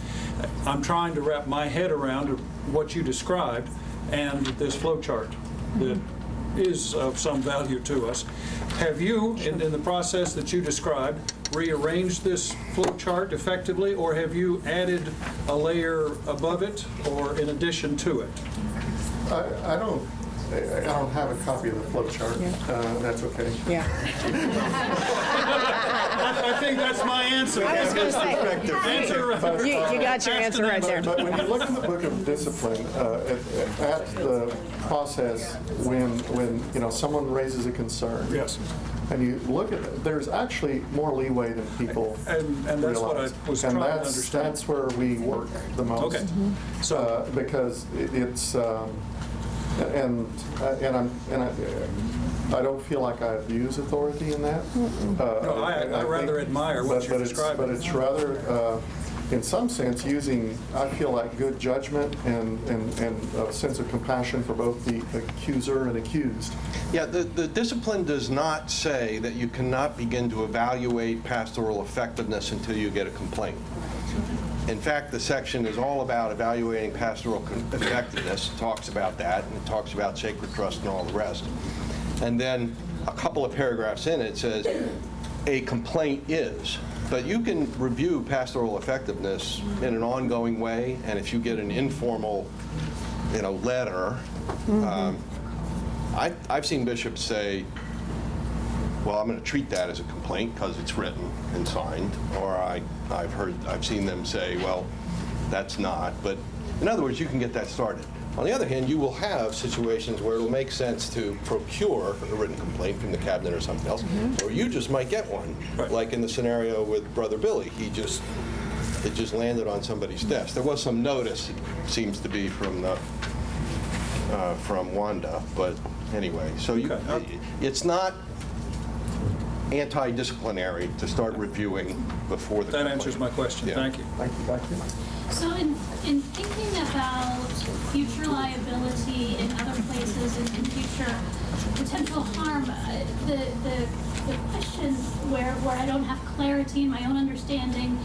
I'm trying to wrap my head around what you described and this flow chart that is of some value to us. Have you, in the process that you described, rearranged this flow chart effectively, or have you added a layer above it or in addition to it? I don't have a copy of the flow chart. That's okay. Yeah. I think that's my answer. I was going to say, Answer. you got your answer right there. But when you look in the book of discipline, at the process when someone raises a concern, Yes. and you look at it, there's actually more leeway than people And that's what I realize. was trying to understand. That's where we work the most. Okay. So, Because it's I don't feel like I abuse authority in that. no, I rather admire what you're describing. But it's rather, in some sense, using, I feel like, good judgment and a sense of compassion for both the accuser and accused. Yeah, the discipline does not say that you cannot begin to evaluate pastoral effectiveness until you get a complaint. In fact, the section is all about evaluating pastoral effectiveness. It talks about that, and it talks about sacred trust and all the rest. And then a couple of paragraphs in it says, a complaint is. But you can review pastoral effectiveness in an ongoing way, and if you get an informal, letter, I've seen bishops say, well, I'm going to treat that as a complaint because it's written and signed, or I've seen them say, well, that's not. But in other words, you can get that started. On the other hand, you will have situations where it'll make sense to procure a written complaint from the cabinet or something else, or you just might get one, like in the scenario with Brother Billy. It just landed on somebody's desk. There was some notice, it seems to be from Wanda, but anyway, so it's not anti-disciplinary to start reviewing before the that complaint. answers my question. Yeah. Thank you. Thank you. So in thinking about future liability in other places and in future potential harm, the question where I don't have clarity in my own understanding,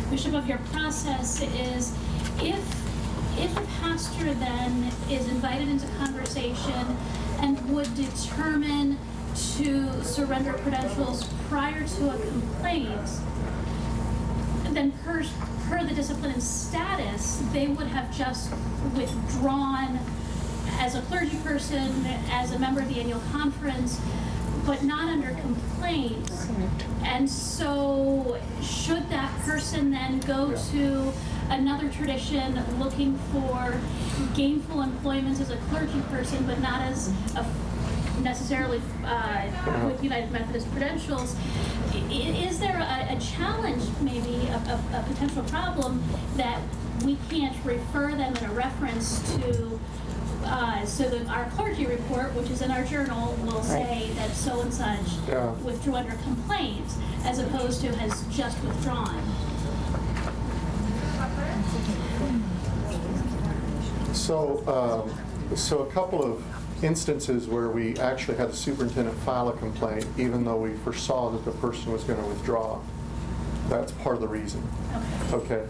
Bishop, of your process is if a pastor then is invited into conversation and would determine to surrender credentials prior to a complaint, then per the discipline and status, they would have just withdrawn as a clergy person, as a member of the annual conference, but not under complaint. And so should that person then go to another tradition looking for gainful employment as a clergy person, but not as necessarily with United Methodist credentials? Is there a challenge, maybe a potential problem, that we can't refer them in a reference to, so that our clergy report, which is in our journal, will say that so and such withdrew under complaint, as opposed to has just withdrawn? So a couple of instances where we actually had the superintendent file a complaint, even though we foresaw that the person was going to withdraw. That's part of the reason. Okay.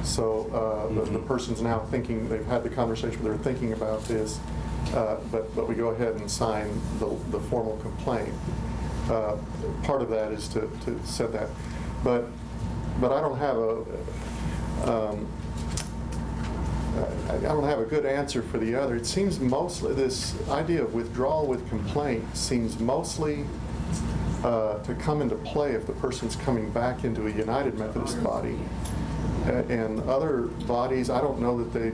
So the person's now thinking, they've had the conversation, they're thinking about this, but we go ahead and sign the formal complaint. Part of that is to set that. But I don't have I don't have a good answer for the other. It seems mostly, this idea of withdrawal with complaint seems mostly to come into play if the person's coming back into a United Methodist body. And other bodies, I don't know that they,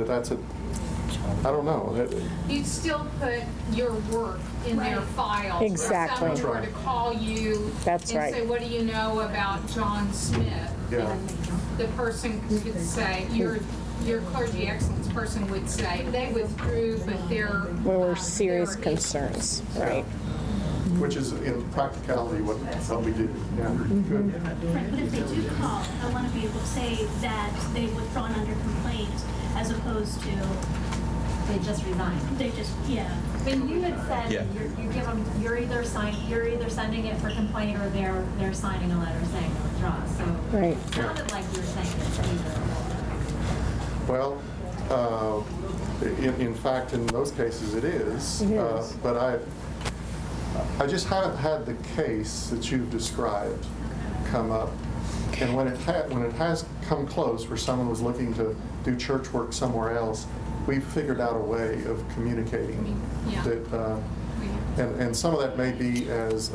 that's a, I don't know. You'd still put your work in their files. Exactly. If someone were to call you and say, what do you know about John Smith? Yeah. And the person could say, your clergy excellence person would say, they withdrew, but there were serious concerns, right? Which is in practicality what we do. Yeah. Good. Right, but if they do call, I want to be able to say that they've withdrawn under complaint, as opposed to They just resigned. They just, yeah. But you had said Yeah. you give them, you're either sending it for complaint or they're signing a letter saying they withdraw. So Right. it sounded like you were saying it's either or. Well, in fact, in those cases, it is. It is. But I just haven't had the case that you've described come up. And when it has come close, where someone was looking to do church work somewhere else, we've figured out a way of communicating Yeah. that. And some of that may be as,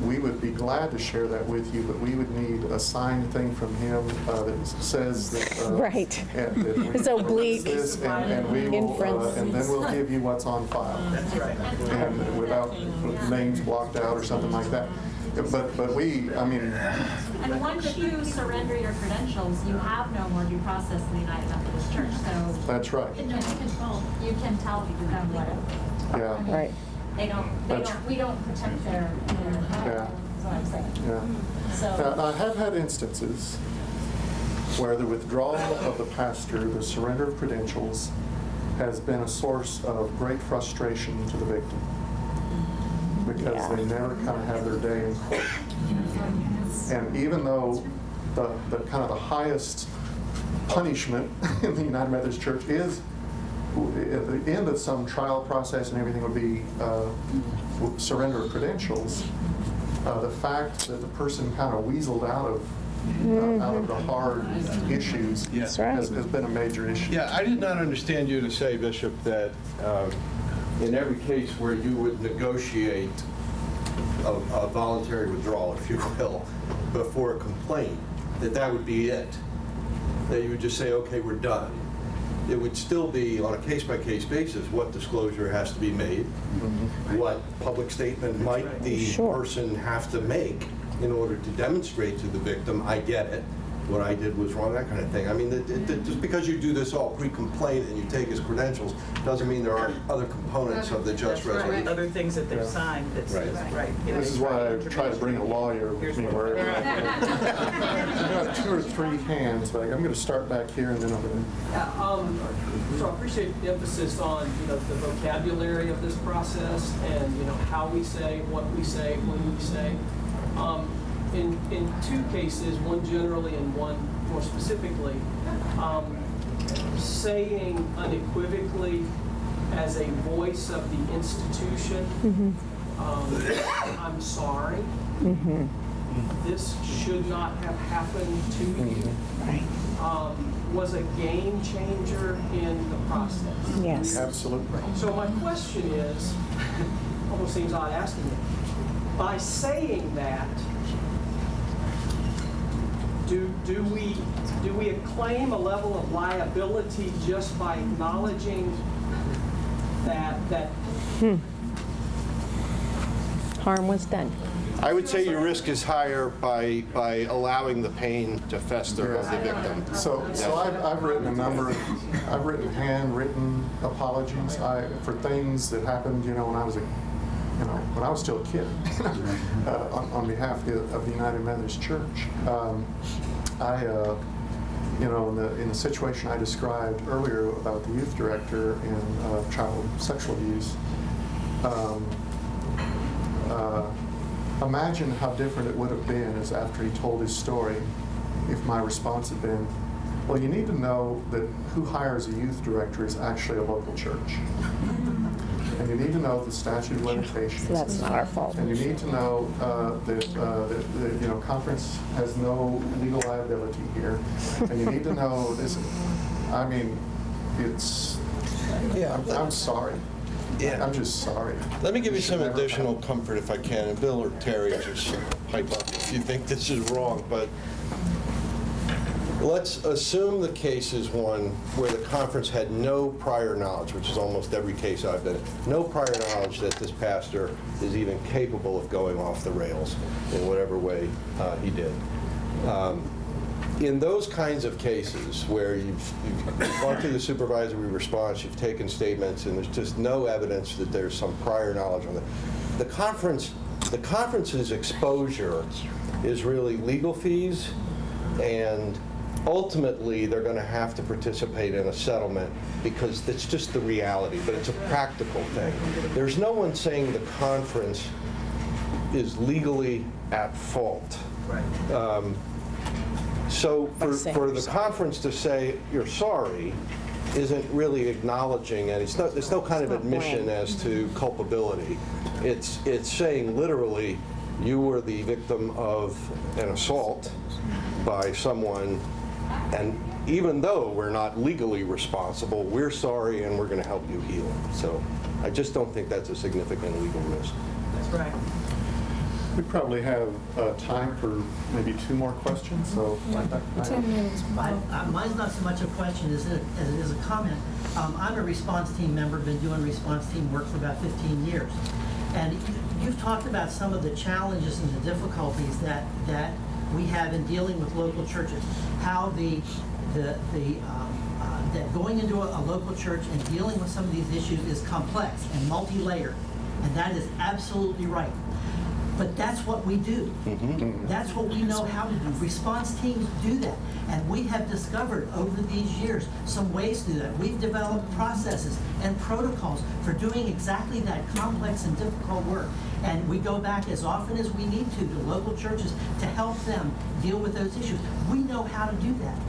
we would be glad to share that with you, but we would need a signed thing from him that says that. Right. That we It's oblique. this, and we will, Inference. and then we'll give you what's on file. That's right. And without names blocked out or something like that. But we, And once you surrender your credentials, you have no more due process in the United Methodist Church. So that's right. you can tell them whatever. Yeah. Right. We don't protect their Yeah. is what I'm saying. Yeah. So. Now, I have had instances where the withdrawal of the pastor, the surrender of credentials, has been a source of great frustration to the victim, because they never kind of have their day in court. And even though the kind of the highest punishment in the United Methodist Church is, at the end of some trial process and everything, would be surrender of credentials, the fact that the person kind of weaseled out of the hard issues That's right. has been a major issue. Yeah, I did not understand you to say, Bishop, that in every case where you would negotiate a voluntary withdrawal, if you will, before a complaint, that would be it. That you would just say, okay, we're done. It would still be on a case-by-case basis what disclosure has to be made, what public statement might the person have to make in order to demonstrate to the victim, I get it, what I did was wrong, that kind of thing. I mean, just because you do this all pre-complaint and you take his credentials doesn't mean there aren't other components of the just resolution. Other things that they've signed that's right. This is why I try to bring a lawyer with me wherever I can. I've got 2 or 3 hands, but I'm going to start back here and then I'm going to. So I appreciate the emphasis on, the vocabulary of this process and, how we say, what we say, when we say. In 2 cases, one generally and one more specifically, saying unequivocally as a voice of the institution, I'm sorry. This should not have happened to you. Was a game changer in the process. Yes. Absolutely. So my question is, almost seems odd asking it, by saying that, do we claim a level of liability just by acknowledging that Harm was done. I would say your risk is higher by allowing the pain to fester of the victim. So I've written I've written handwritten apologies for things that happened, when I was when I was still a kid, on behalf of the United Methodist Church. In the situation I described earlier about the youth director and child sexual abuse, imagine how different it would have been as after he told his story, if my response had been, well, you need to know that who hires a youth director is actually a local church. And you need to know the statute of limitations. So that's not our fault. And you need to know that conference has no legal liability here. And you need to know this. I mean, it's. Yeah. I'm sorry. Yeah. I'm just sorry. Let me give you some additional comfort if I can, and Bill or Terry, just pipe up if you think this is wrong, but let's assume the case is one where the conference had no prior knowledge, which is almost every case I've been in, no prior knowledge that this pastor is even capable of going off the rails in whatever way he did. In those kinds of cases where you've gone through the supervisory response, you've taken statements, and there's just no evidence that there's some prior knowledge on it, the conference's exposure is really legal fees and ultimately, they're going to have to participate in a settlement because that's just the reality, but it's a practical thing. There's no one saying the conference is legally at fault. So for the conference to say you're sorry isn't really acknowledging, and there's no kind of admission as to culpability. It's saying literally you were the victim of an assault by someone, and even though we're not legally responsible, we're sorry and we're going to help you heal. So I just don't think that's a significant legal risk. That's right. We probably have time for maybe 2 more questions, so. 10 minutes. Mine's not so much a question as it is a comment. I'm a response team member, been doing response team work for about 15 years. And you've talked about some of the challenges and the difficulties that we have in dealing with local churches. How that going into a local church and dealing with some of these issues is complex and multi-layered. And that is absolutely right. But that's what we do. That's what we know how to do. Response teams do that. And we have discovered over these years some ways to do that. We've developed processes and protocols for doing exactly that complex and difficult work. And we go back as often as we need to local churches to help them deal with those issues. We know how to do that.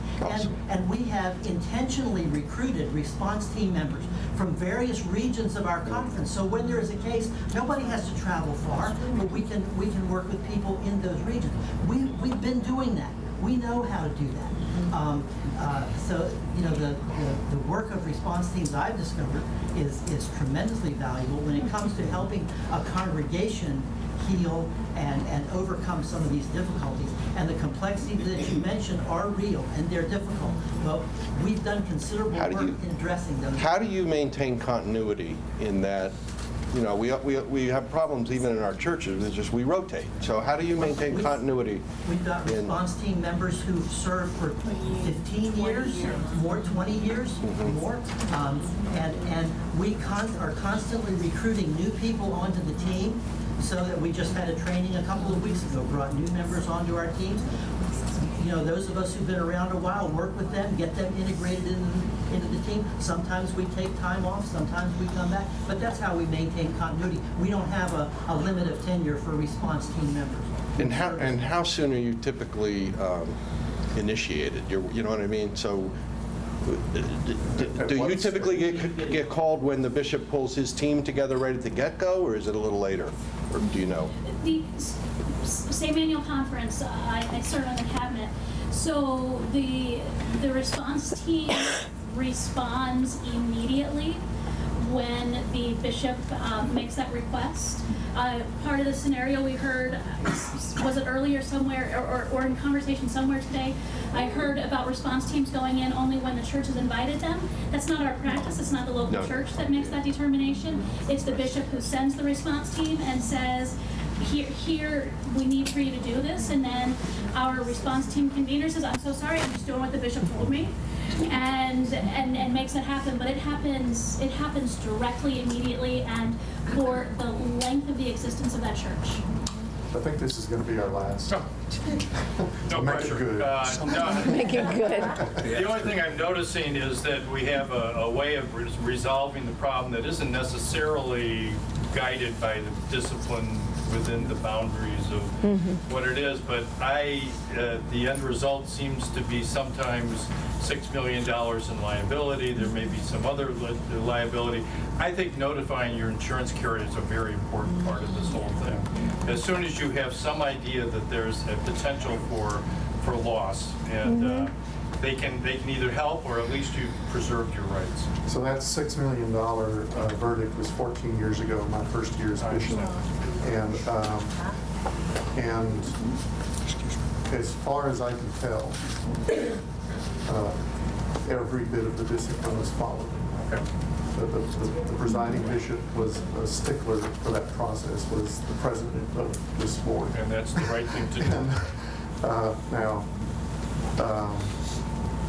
And we have intentionally recruited response team members from various regions of our conference. So when there is a case, nobody has to travel far, but we can work with people in those regions. We've been doing that. We know how to do that. So the work of response teams I've discovered is tremendously valuable when it comes to helping a congregation heal and overcome some of these difficulties. And the complexities that you mentioned are real and they're difficult. But we've done considerable work in addressing them. How do you maintain continuity in that? We have problems even in our churches. It's just we rotate. So how do you maintain continuity? We've got response team members who've served for 15 years, more 20 years, or more. And we are constantly recruiting new people onto the team, so that we just had a training a couple of weeks ago, brought new members onto our teams. Those of us who've been around a while, work with them, get them integrated into the team. Sometimes we take time off, sometimes we come back, but that's how we maintain continuity. We don't have a limit of tenure for response team members. And how soon are you typically initiated? You know what I mean? So do you typically get called when the bishop pulls his team together right at the get-go, or is it a little later? Or do you know? The same annual conference, I serve on the cabinet. So the response team responds immediately when the bishop makes that request. Part of the scenario we heard, was it earlier somewhere, or in conversation somewhere today, I heard about response teams going in only when the church has invited them. That's not our practice. It's not the local church that makes that determination. It's the bishop who sends the response team and says, here, we need for you to do this. And then our response team convener says, I'm so sorry, I'm just doing what the bishop told me. And makes it happen, but it happens directly, immediately, and for the length of the existence of that church. I think this is going to be our last. No Make pressure. it good. No. Make it good. The only thing I'm noticing is that we have a way of resolving the problem that isn't necessarily guided by the discipline within the boundaries of what it is, but the end result seems to be sometimes $6 million in liability. There may be some other liability. I think notifying your insurance carrier is a very important part of this whole thing. As soon as you have some idea that there's a potential for loss, and they can either help or at least you've preserved your rights. So that $6 million verdict was 14 years ago, my first year as bishop. And as far as I can tell, every bit of the discipline was followed. The presiding bishop was a stickler for that process, was the president of this board. And that's the right thing to do. Now,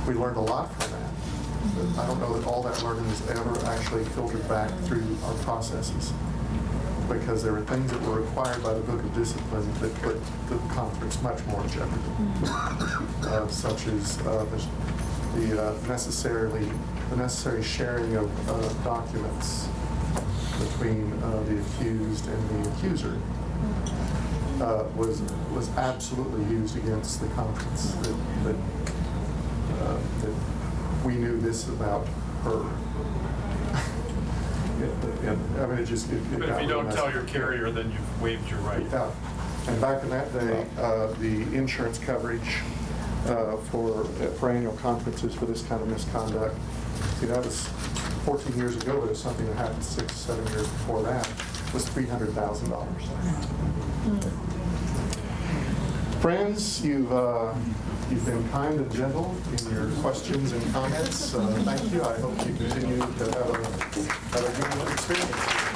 we learned a lot from that. But I don't know that all that learning has ever actually filtered back through our processes. because there were things that were required by the Book of Discipline that put the conference much more in jeopardy, such as the necessary sharing of documents between the accused and the accuser was absolutely used against the conference. That we knew this about her. I mean, it just. But if you don't tell your carrier, then you've waived your right. Yeah. And back in that day, the insurance coverage for annual conferences for this kind of misconduct, see, that was 14 years ago, but it was something that happened 6, 7 years before that, was $300,000. Friends, you've been kind and gentle in your questions and comments. Thank you. I hope you continue to have a good experience.